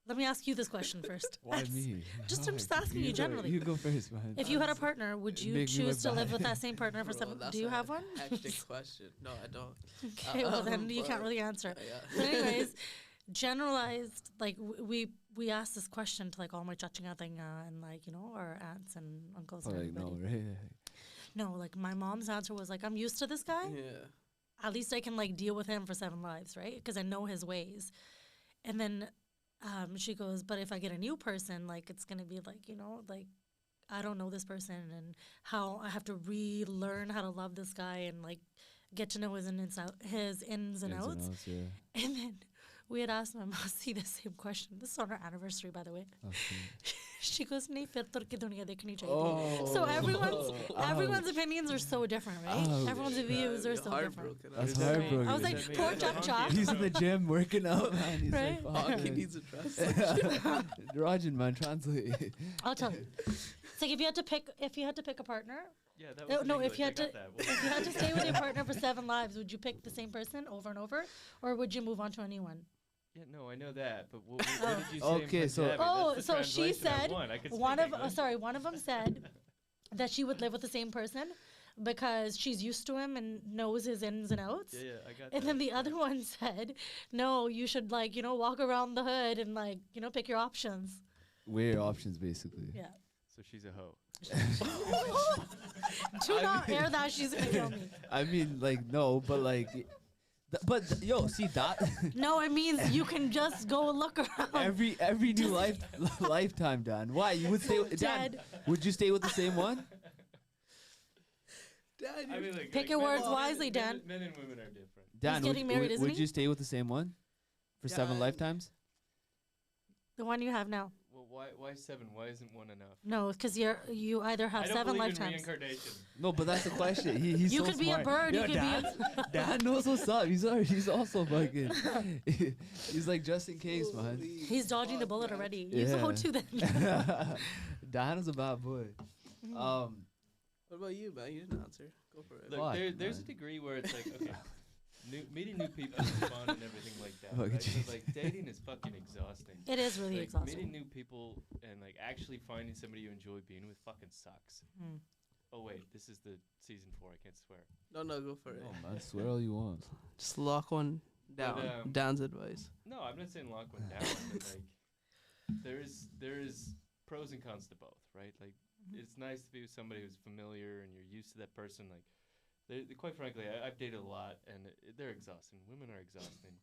Let me ask you this question first. why me? I'm just asking you go- generally. You go first, man. If you had a partner, would you Make me choose look to live bad. with that same partner for 7? Do you have one? Hectic question. No, I don't. Okay, well then you can't but- really answer. Yeah. But anyways, generalized, like we asked this question to like all my chachinga and like our aunts and uncles Oh, and like, no, everybody. right? No, like my mom's answer was like, I'm used to this guy. Yeah. At least I can like deal with him for 7 lives, right? Because I know his ways. And then she goes, but if I get a new person, like it's gonna be like like I don't know this person and how I have to relearn how to love this guy and like get to know his ins and outs. Yeah. And then we had asked my mom the same question. This is on our anniversary, by the way. Okay. She goes, nahi fir tar ki duniya dekhni chahiye. So everyone's opinions are so different, right? Everyone's views are so different. That's Does that mean- heartbroken. I was like, poor Chuck Chuck. He's in the gym working out, man. He's Right? like, fuck He it. needs a translation. Rajan, man, translate. I'll tell you. It's like if you had to pick a partner, Yeah, that was no, in if you English, had I to got that. if you had to stay with your partner for 7 lives, would you pick the same person over and over, or would you move on to a new one? Yeah, no, I know that, but what did you say? Okay, in so- Punjabi? Oh, That's the so she translation I said want. I could one speak of English. one of them said that she would live with the same person because she's used to him and knows his ins and outs. Yeah, I got And that. then the other one said, no, you should walk around the hood and pick your options. Weigh your options, basically. Yeah. So she's a hoe. Do not air that. She's gonna kill me. I mean, like, no, but like, yo, see that No, it means you can just go look around. every new lifetime, Dan. Why you would stay? Dan, Dead. would you stay with the same one? Dad, I mean, Pick your men- words men- wisely, Dan. Men and women are different. Dan, getting married, isn't would he? you stay with the same one for 7 Yeah. lifetimes? The one you have now. Well, why 7? Why isn't one enough? No, because you either have I don't 7 believe in lifetimes. reincarnation. No, but that's the question. He's You so could be a smart. bird. Yo, You could Dan, be Dan knows what's up. He's also fucking. He's like just in case, man. He's dodging the bullet already. He's a Yeah. hoe too then. Dan is a bad boy. What about you, man? You didn't answer. Go for it. Look, Fuck, there's a man. degree where it's like, okay, meeting new people is fun and everything like that. Fuck, Right? jeez. But like dating is fucking exhausting. It is really Like, exhausting. Meeting new people and like actually finding somebody you enjoy being with fucking sucks. Mm. Oh wait, this is the season 4. I can't swear. No, go for it. Oh man, swear all you want. Just lock one down. But, Dan's advice. No, I'm not saying lock one down. But like, there is pros and cons to both, right? Like, it's nice to be with somebody who's familiar and you're used to that person. Like, quite frankly, I've dated a lot and they're exhausting. Women are exhausting.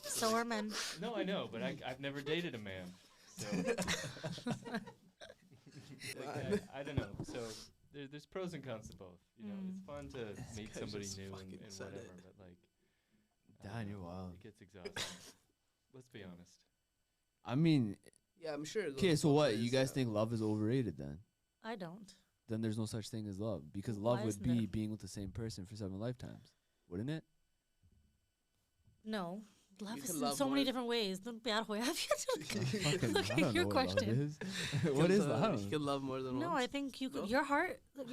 So are men. No, I know, but I've never dated a man, so like, I don't know. So there's pros and cons to both. You know, it's fun to meet guy somebody just new and fucking said whatever, it. but like, Dan, you're wild. It gets exhausting. Let's be honest. I mean, Yeah, I'm sure. okay, so what? You guys think love is overrated then? I don't. Then there's no such thing as love because Why love would isn't be there? being with the same person for 7 lifetimes, wouldn't it? No. Love You is can in love so many more. different ways. Don't be out of Fucking, Look I at don't your know what love question. is. What is that? You can love more than No, once. I think you could. No? Your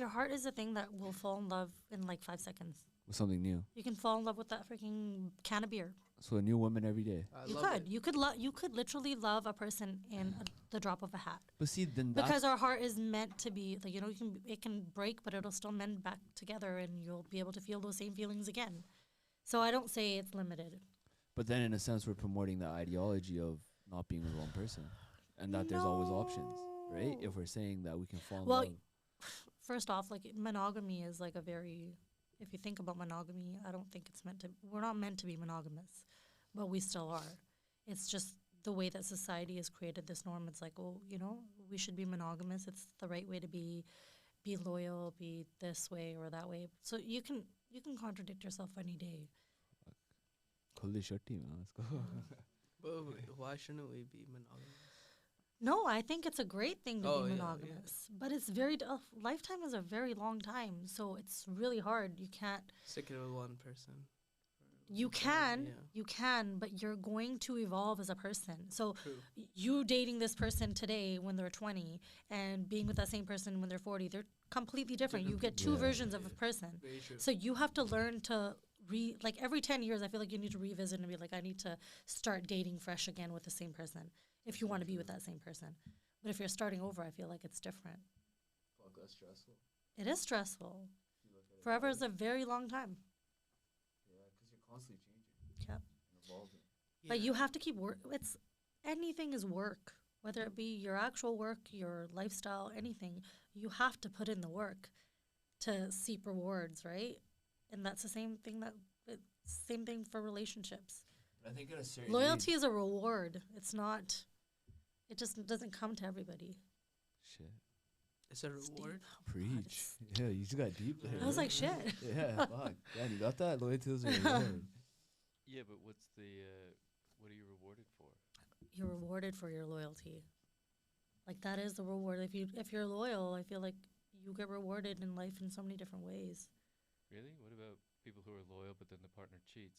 heart is a thing that will fall in love in like 5 seconds. With something new. You can fall in love with that freaking can of beer. So a new woman every day. I You love could. it. You could literally love a person in the drop of a hat. But see, then that's Because our heart is meant to be like it can break, but it'll still mend back together, and you'll be able to feel those same feelings again. So I don't say it's limited. But then, in a sense, we're promoting the ideology of not being with one person, and that there's always options, right? If we're saying that we can fall in Well, love. First off, like monogamy is like a very. If you think about monogamy, I don't think it's meant to. We're not meant to be monogamous, but we still are. It's just the way that society has created this norm. It's like, oh, we should be monogamous. It's the right way to be loyal, be this way or that way. So you can contradict yourself any day. Khulli shatti, man. Let's go. But wait, why shouldn't we be monogamous? No, I think it's a great thing to Oh, be yeah, monogamous, but it's lifetime is a very long time, so it's really hard. You can't. Sticking with one person. You can, Yeah. you can, but you're going to evolve as a person. So True. you dating this person today when they're 20 and being with that same person when they're 40, they're completely different. You get two Yeah. versions of a person. Very true. So you have to learn to every 10 years, I feel like you need to revisit and be like, I need to start dating fresh again with the same person if you want to be with that same person. But if you're starting over, I feel like it's different. Fuck, that's stressful. It is stressful. Forever is a very long time. Yeah, because you're constantly changing Yep. and evolving. But you have to keep work. Anything is work, whether it be your actual work, your lifestyle, anything. You have to put in the work to seek rewards, right? And that's the same thing for relationships. But I think at a certain Loyalty age, is a reward. It's not. It just doesn't come to everybody. shit, It's a reward. preach. Yeah, you just got deep there. I was like, shit. Yeah, fuck. Yeah, you got that. Loyalty is a reward. Yeah, but what's the what are you rewarded for? You're rewarded for your loyalty. Like that is the reward. If you're loyal, I feel like you get rewarded in life in so many different ways. Really? What about people who are loyal but then the partner cheats?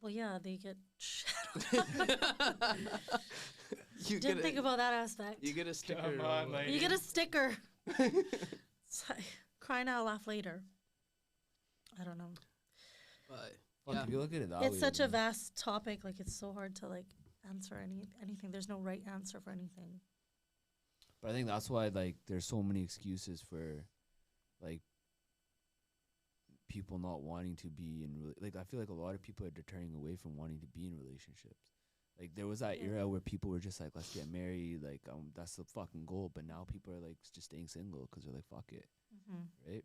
Well, yeah, they get. You Didn't get think a, about that aspect. you get a sticker. Come on, lady. You get a sticker. It's like, cry now, laugh later. I don't know. But Fuck, yeah. if you look at it that It's way, such a then- vast topic. Like it's so hard to like answer anything. There's no right answer for anything. But I think that's why like there's so many excuses for like people not wanting to be in like I feel like a lot of people are deterring away from wanting to be in relationships. Like there was that Yeah. era where people were just like, let's get married, like that's the fucking goal. But now people are like just staying single because they're like, fuck it, right?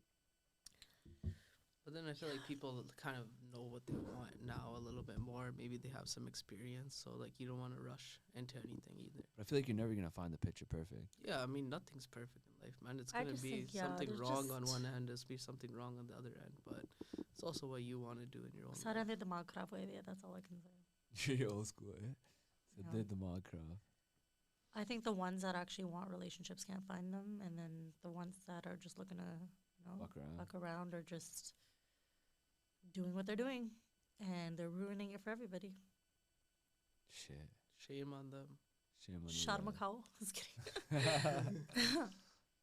But then I feel like people kind of know what they want now a little bit more. Maybe they have some experience, so like you don't want to rush into anything either. But I feel like you're never gonna find the picture perfect. Yeah, I mean nothing's perfect in life, man. It's I gonna just be think, yeah, something there's wrong on just- one end, there's be something wrong on the other end. But it's also what you want to do in your own सारे life. दे दिमाग खराब हुए हुए हैं, that's all I can say. You're old school, eh? So Yeah. did the mod craft. I think the ones that actually want relationships can't find them, and then the ones that are just looking to, Fuck around. fuck around are just doing what they're doing, and they're ruining it for everybody. Shit. Shame on them. Shame on you. Shot lad. Macau. Just kidding.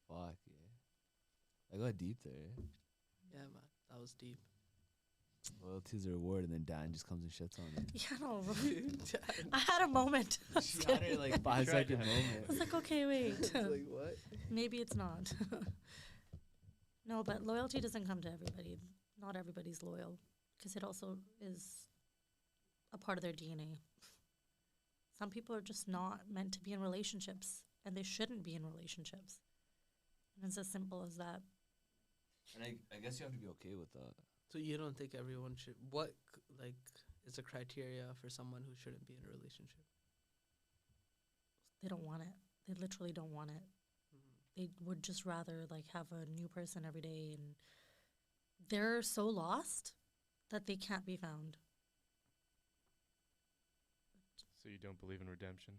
Fuck yeah. I got deep there. Eh? Yeah, man, that was deep. Loyalty's a reward, and then Dan just comes and shits on it. Yeah, no. I had a moment. I was She had her kidding. like 5-second I moment. was like, okay, wait. like what? Maybe it's not. No, but loyalty doesn't come to everybody. Not everybody's loyal, because it also is a part of their DNA. Some people are just not meant to be in relationships, and they shouldn't be in relationships. And it's as simple as that. And I guess you have to be okay with that. So you don't think everyone should? What like is a criteria for someone who shouldn't be in a relationship? They don't want it. They literally don't want it. They would just rather like have a new person every day, and they're so lost that they can't be found. So you don't believe in redemption?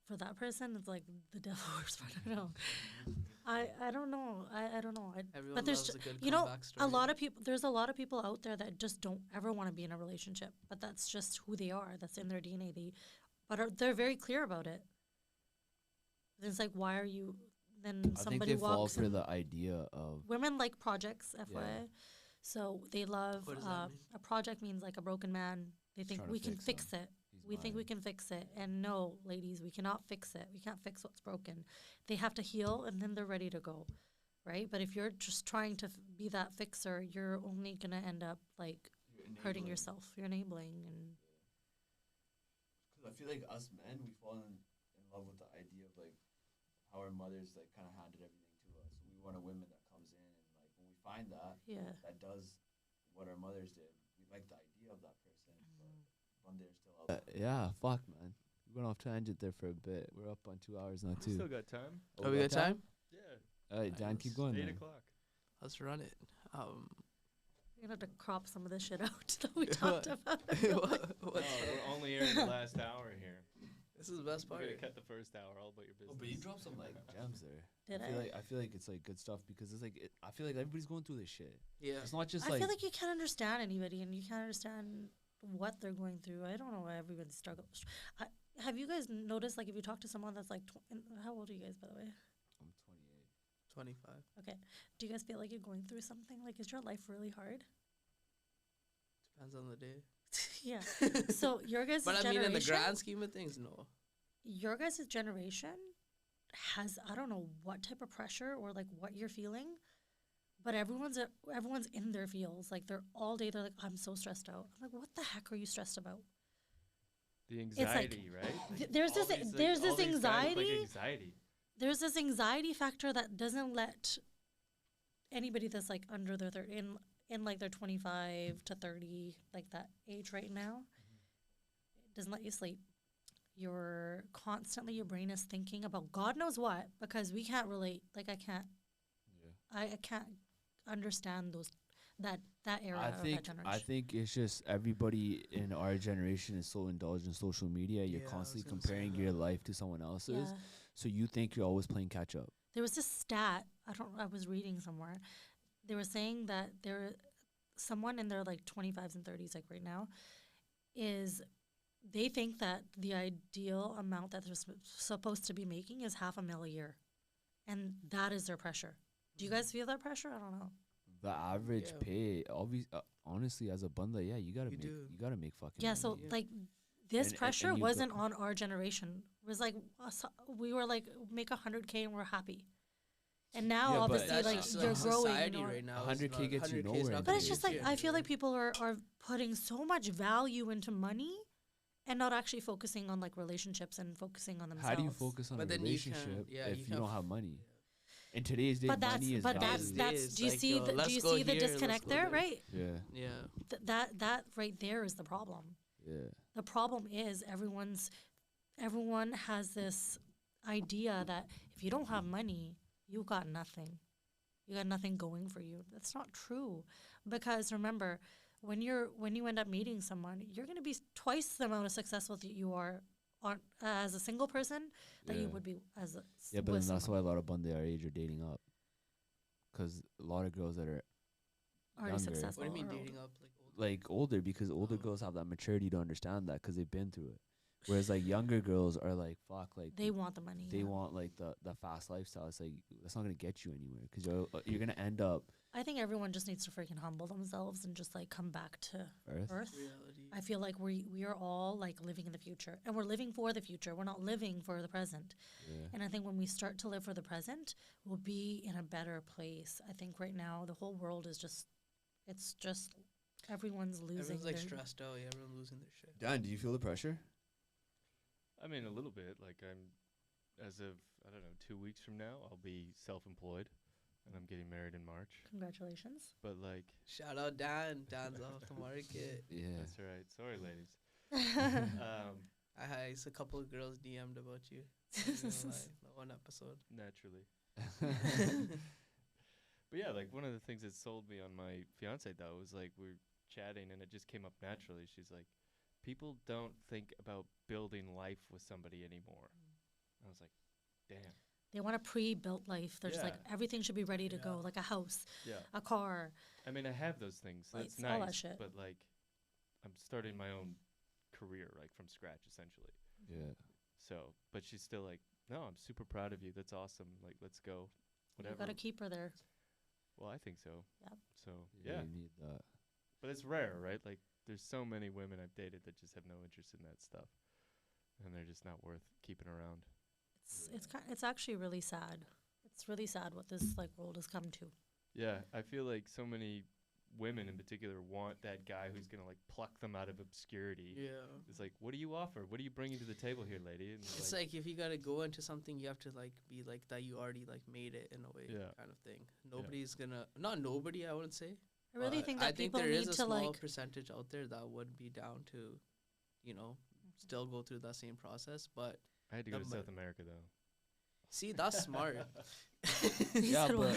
For that person, it's like the devil wears Prada. I don't know. I don't know. I don't know. Everyone But there's loves ju- a good you know, comeback story. a lot of people. There's a lot of people out there that just don't ever want to be in a relationship. But that's just who they are. That's in their DNA. They're very clear about it. It's like, why are you? Then I think somebody they fall walks for in. the idea of Women like projects, FYI. So they love What does that mean? a project means like a broken man. They think trying to we can fix fix it. he's We think we mine. can fix it. And no, ladies, we cannot fix it. We can't fix what's broken. They have to heal, and then they're ready to go, right? But if you're just trying to be that fixer, you're only going to end up like hurting yourself. You're enabling. And Because I feel like us men, we fall in love with the idea of like how our mothers like kind of handed everything to us. So we want a woman that comes in, and like when we find that yeah. that does what our mothers did, we like the idea of that person. But one day they're still out. Yeah, fuck, man. We went off tangent there for a bit. We're up on 2 hours now too. Still got time? Oh, Have we got time? Yeah. All right, Dan, keep going. 8 then. o'clock. Let's run it. You're going to have to crop some of this shit out that we talked about. No, we're only airing the last hour here. This is the best We're part. gonna cut the first hour all about your business. Oh, but you dropped some like gems there. Did I feel like it's like good stuff because it's like I feel like everybody's going through this shit. Yeah. It's not just I like feel like you can't understand anybody, and you can't understand what they're going through. I don't know why everybody struggles. Have you guys noticed, like, if you talk to someone that's like, how old are you guys, by the way? I'm 28. 25. Okay. Do you guys feel like you're going through something? Like, is your life really hard? Depends on the day. Yeah. So your guys' But I generation, mean, in the grand scheme of things, no. your guys' generation has, I don't know what type of pressure or like what you're feeling, but everyone's in their feels. Like they're all day, they're like, I'm so stressed out. I'm like, what the heck are you stressed about? The like- anxiety, right? Like there's all this- these, like, there's all this these guys with, anxiety. Like anxiety. There's this anxiety factor that doesn't let anybody that's like under their 30 in like their 25 to 30, like that age right now, it doesn't let you sleep. You're constantly, your brain is thinking about God knows what, because we can't relate. Like I can't understand that era I of that think generation. it's just everybody in our generation is so indulged in social media. You're Yeah, I was constantly gonna say comparing that. your life to someone else's. Yeah. So you think you're always playing catch up? There was this stat, I was reading somewhere. They were saying that someone in their like 25s and 30s, like right now, is they think that the ideal amount that they're supposed to be making is $500,000 a year. And that is their pressure. Do you guys feel that pressure? I don't know. The average Yeah. pay, honestly, as a bunda, yeah, you gotta make fucking Yeah, money. so Yeah. like this And pressure you wasn't on our generation. It was like we were like make 100K and we're happy. And now Yeah, but obviously That's like just you're growing. society You know? right now. 100K gets you 100K is nowhere not in But gonna it's just get like you I feel like anywhere. people are putting so much value into money and not actually focusing on like relationships and focusing on themselves. How do you focus on But a then you can't- relationship yeah, if you you can't don't have money? In today's day, But money is that's- value. days, do you like, see yo, the let's do you go see the here, let's disconnect go there, there. right? Yeah, Yeah. That right there is the problem. yeah. The problem is everyone has this idea that if you don't have money, you got nothing. You got nothing going for you. That's not true. Because remember, when you end up meeting someone, you're going to be twice the amount of successful that you are as a single person that you Yeah. would be as a Yeah, but with then that's someone why a lot of bunda our age are dating up. Because a lot of girls that are already younger. successful. What do you mean or dating older. up? Like older, because older Oh. girls have that maturity to understand that because they've been through it. Whereas like younger girls are like, fuck, like They want the money. they yeah. want like the fast lifestyle. It's like that's not gonna get you anywhere because you're gonna end up I think everyone just needs to freaking humble themselves and just like come back to Earth. earth. reality. I feel like we are all like living in the future, and we're living for the future. We're not living for the present. Yeah. And I think when we start to live for the present, we'll be in a better place. I think right now the whole world is it's just everyone's losing. Everyone's like their- stressed out. Yeah, everyone's losing their shit. Dan, do you feel the pressure? I mean, a little bit. Like as of, I don't know, 2 weeks from now, I'll be self-employed, and I'm getting married in March. Congratulations. But like, Shout out Dan. Dan's off the market. Yeah. that's all right. Sorry, ladies. I a couple of girls DM'd about you. Not gonna lie, that one episode. Naturally. But yeah, like one of the things that sold me on my fiance though was like we're chatting and it just came up naturally. She's like, people don't think about building life with somebody anymore. I was like, damn. They want a pre-built life. They're just like Yeah. everything should be ready to Yeah. go, like a house, Yeah. a car. I mean, I have those things. That's Lights, all that nice. shit. But like, I'm starting my own career like from scratch essentially. Yeah. So, but she's still like, no, I'm super proud of you. That's awesome. Like, let's go. You Whatever. gotta keep her there. Well, I think so. Yep. So yeah, You need that. but it's rare, right? Like, there's so many women I've dated that just have no interest in that stuff, and they're just not worth keeping around. It's actually really sad. It's really sad what this like world has come to. Yeah, I feel like so many women in particular want that guy who's gonna like pluck them out of obscurity. Yeah. It's like, what do you offer? What are you bringing to the table here, lady? And It's like if you gotta go into something, you have to like be like that. You already like made it in a way, Yeah. kind of thing. Nobody's gonna, not nobody, I wouldn't say. I really but think that I think people there is need a to small like percentage out there that would be down to, you know, still go through that same process. But I had to go the to mo- South America though. see, that's smart. He Yeah, said what?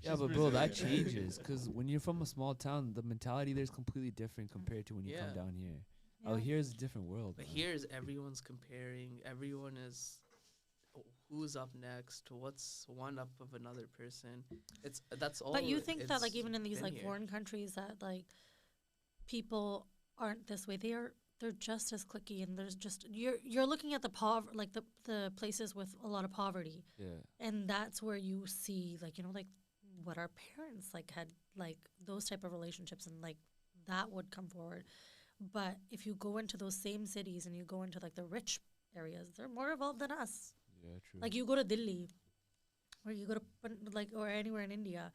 Yeah, She's but bro, that Brazilian. changes because when you're from a small town, the mentality there's completely different compared to when you come Yeah. down here. Yeah. Oh, here's a different world. But man. here's everyone's comparing. Everyone is who's up next, what's one up of another person. That's all. But you think that like it's even in these been like here. foreign countries that like people aren't this way. They're just as cliquey, and there's just you're looking at the places with a lot of poverty, Yeah. and that's where you see like like what our parents like had like those type of relationships, and like that would come forward. But if you go into those same cities and you go into like the rich areas, they're more evolved than us. Yeah, true. Like you go to Delhi, or you go to or anywhere in India,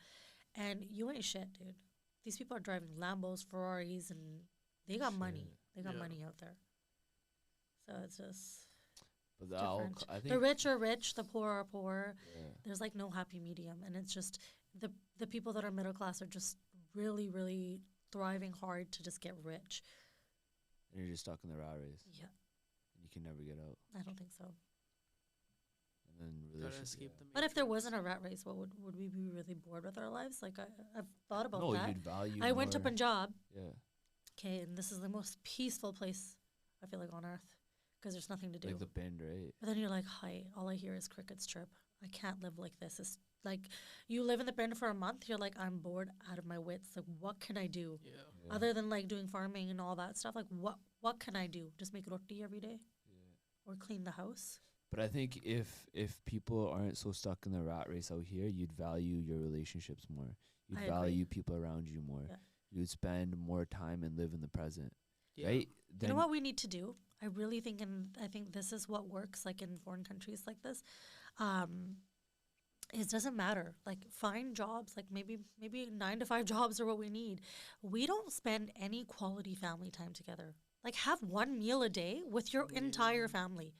and you ain't shit, dude. These people are driving Lambos, Ferraris, and they got money. Shit. They got Yeah. money out there. So it's just But different. I think the rich are rich, the poor are poor. yeah. There's like no happy medium, and it's just the people that are middle class are just really, really thriving hard to just get rich. And you're just stuck in the rat race. Yeah, And you can never get out. I don't think so. And then Gotta relationships. escape the But if there matrix. wasn't a rat race, what would we be really bored with our lives? Like I've thought about No, that. you'd value. I went to more- Punjab. Yeah. Okay, and this is the most peaceful place I feel like on earth, because there's nothing to do. Like the bend, right? But then you're like, hi, all I hear is crickets chirp. I can't live like this. It's like you live in the bend for a month. You're like, I'm bored out of my wits. Like, what can I do Yeah. other than like doing farming and all that stuff? Like, what can I do? Just make roti every day or clean the house? But I think if people aren't so stuck in the rat race out here, you'd value your relationships more. You'd I agree. value people around you more. Yeah. You'd spend more time and live in the present, Yeah. right? You know what we need to do? I really think, and I think this is what works like in foreign countries like this. It doesn't matter. Like find jobs, like maybe 9 to 5 jobs are what we need. We don't spend any quality family time together. Like have one meal a day with your entire family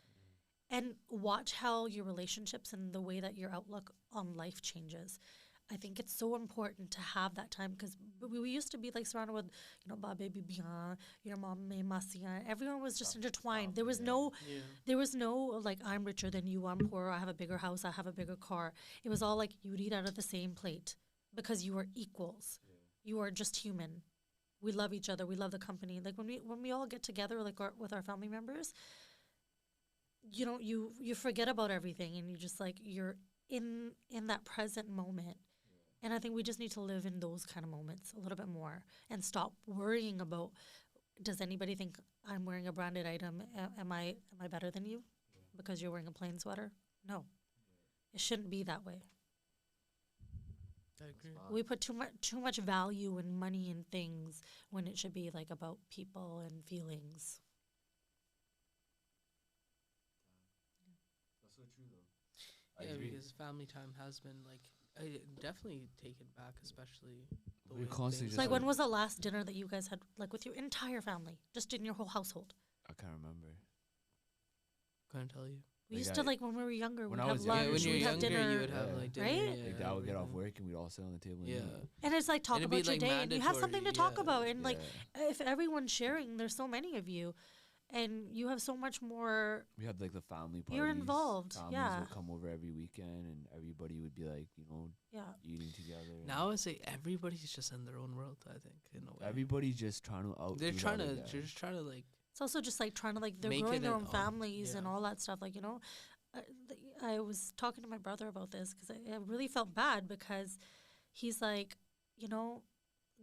and watch how your relationships and the way that your outlook on life changes. I think it's so important to have that time because we used to be like surrounded with, babe bien, your mom, masiya. Everyone was just intertwined. There was no, like I'm richer than you, I'm poorer, I have a bigger house, I have a bigger car. It was all like you would eat out of the same plate because you were equals. You are just human. We love each other. We love the company. Like when we all get together, like with our family members, you forget about everything and you just like you're in that present moment. And I think we just need to live in those kind of moments a little bit more and stop worrying about, does anybody think I'm wearing a branded item? Am I better than you because you're wearing a plain sweater? No. It shouldn't be that way. I agree. We put too much value in money and things when it should be like about people and feelings. That's so true, though. Yeah, because family time has been like definitely taken back, especially the We way constantly things just Like are. when was the last dinner that you guys had like with your entire family, just in your whole household? I can't remember. Couldn't tell you. We Like used I- to like when we were younger, when we'd I have was younger, Yeah, when lunch, you're we'd have younger, dinner, you would have Yeah. like dinner. Right? Yeah, Like dad would get off everything. work and we'd all sit on the table and Yeah. eat. and it's like talk It'd be, about your like, day, and you have something to mandatory, talk yeah. about, and like Yeah. if everyone's sharing, there's so many of you, and you have so much more. We had like the family parties. You're involved, Families yeah. would come over every weekend and everybody would be like, Yeah, eating together. and Now I say everybody's just in their own world. I think in a way. everybody's just trying to out. They're just trying to like. it's also just like trying to like they're Make growing it their an own own- families and yeah. all that stuff. Like I was talking to my brother about this because I really felt bad because he's like,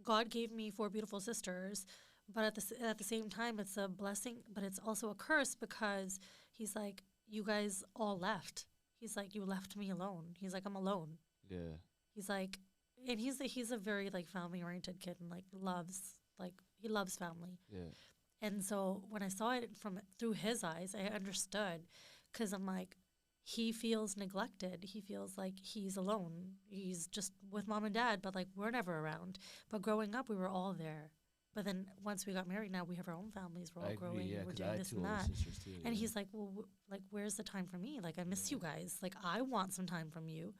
God gave me 4 beautiful sisters, but at the same time, it's a blessing, but it's also a curse because he's like, you guys all left. He's like, you left me alone. He's like, I'm alone. Yeah. He's like, and he's a very like family oriented kid and like he loves family. Yeah. And so when I saw it through his eyes, I understood because I'm like, he feels neglected. He feels like he's alone. He's just with mom and dad, but like we're never around. But growing up, we were all there. But then once we got married, now we have our own families. We're all I growing. agree. Yeah, And we're 'cause I doing had this 2 and older that. sisters too. And yeah. he's like, well, like, where's the time for me? Like, I miss you guys. Like, I want some time from you.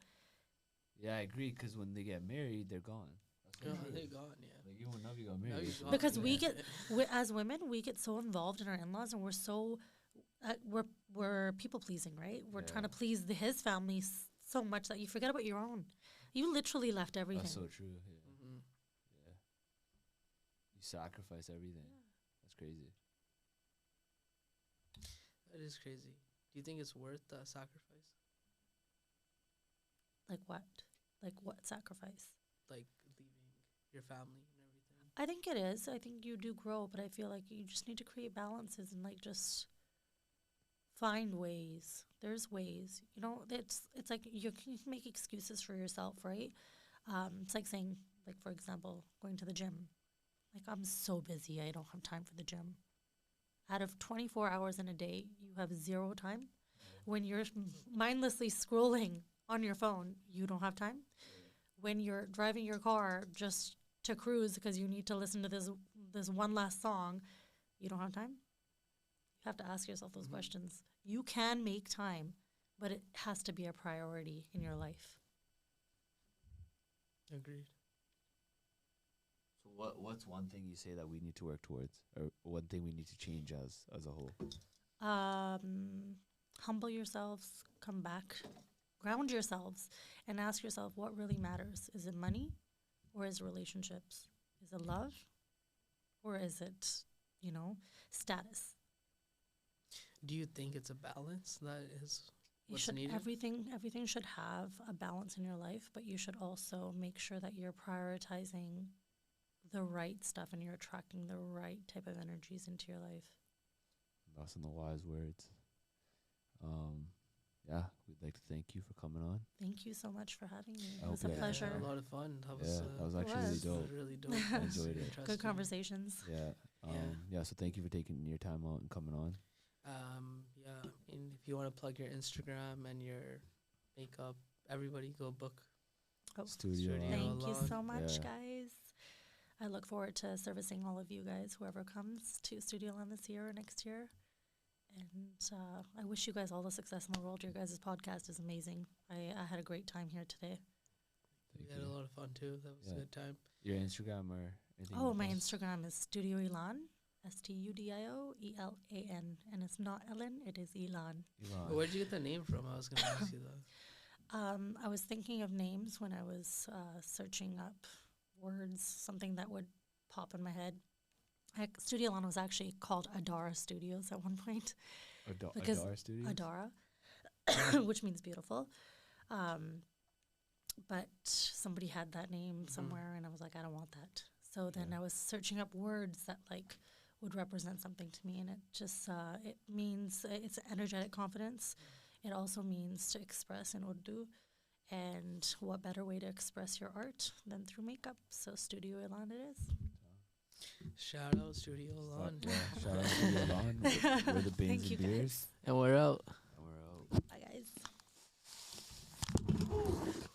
Yeah, I agree. Because when they get married, they're gone. That's Oh, so true. they're gone. Yeah. Like even when Navi got Now married. you're it's gone. like- Because yeah. as women, we get so involved in our in-laws and we're so, we're people pleasing, right? We're trying to Yeah. please his family so much that you forget about your own. You literally left everything. That's so true. Yeah. Mm-hmm. Yeah. You sacrifice everything. That's crazy. That is crazy. Do you think it's worth the sacrifice? Like what? Like what sacrifice? Like leaving your family and everything? I think it is. I think you do grow, but I feel like you just need to create balances and like just find ways. There's ways. It's like you can make excuses for yourself, right? It's like saying, like for example, going to the gym. Like I'm so busy, I don't have time for the gym. Out of 24 hours in a day, you have 0 time. When you're mindlessly scrolling on your phone, you don't have time. When you're driving your car just to cruise because you need to listen to this one last song, you don't have time. You have to ask yourself those questions. You can make time, but it has to be a priority in your life. Agreed. So what's one thing you say that we need to work towards, or one thing we need to change as a whole? Humble yourselves, come back, ground yourselves, and ask yourself what really matters. Is it money, or is it relationships? Is it love, or is it, status? do you think it's a balance that is You what's should needed? everything should have a balance in your life, but you should also make sure that you're prioritizing the right stuff and you're attracting the right type of energies into your life. That's in the wise words. Yeah, we'd like to thank you for coming on. Thank you so much for having me. I It was hope a you pleasure. A lot of fun. That Yeah, that was actually really was. dope. Really dope. I enjoyed it. Good conversations. Yeah. Yeah. So thank you for taking your time out and coming on. Yeah. And if you want to plug your Instagram and your makeup, everybody go book. Oh, Studio. thank you Elan. so much, Yeah. guys. I look forward to servicing all of you guys, whoever comes to Studio Elan this year or next year. And I wish you guys all the success in the world. Your guys' podcast is amazing. I had a great time here today. We Thank had a you. lot of fun too. That was Yeah. a good time. Your Instagram or anything? Oh, my else? Instagram is Studio Elan, STUDIO ELAN. And it's not Ellen, it is Elan. Elon. Where'd you get the name from? I was going to ask you that. I was thinking of names when I was searching up words, something that would pop in my head. Studio Elan was actually called Adara Studios at one point. Because Adar Studios? Adara, which means beautiful. But somebody had that name somewhere, and I was like, I don't want that. So then Yeah. I was searching up words that like would represent something to me, and it just it means it's energetic confidence. It also means to express in Urdu, and what better way to express your art than through makeup? So Studio Elan it is. Shout out Studio Elan. Yeah, shout out to Elon. We're the Bains Thank you, and Beers. guys. And we're out.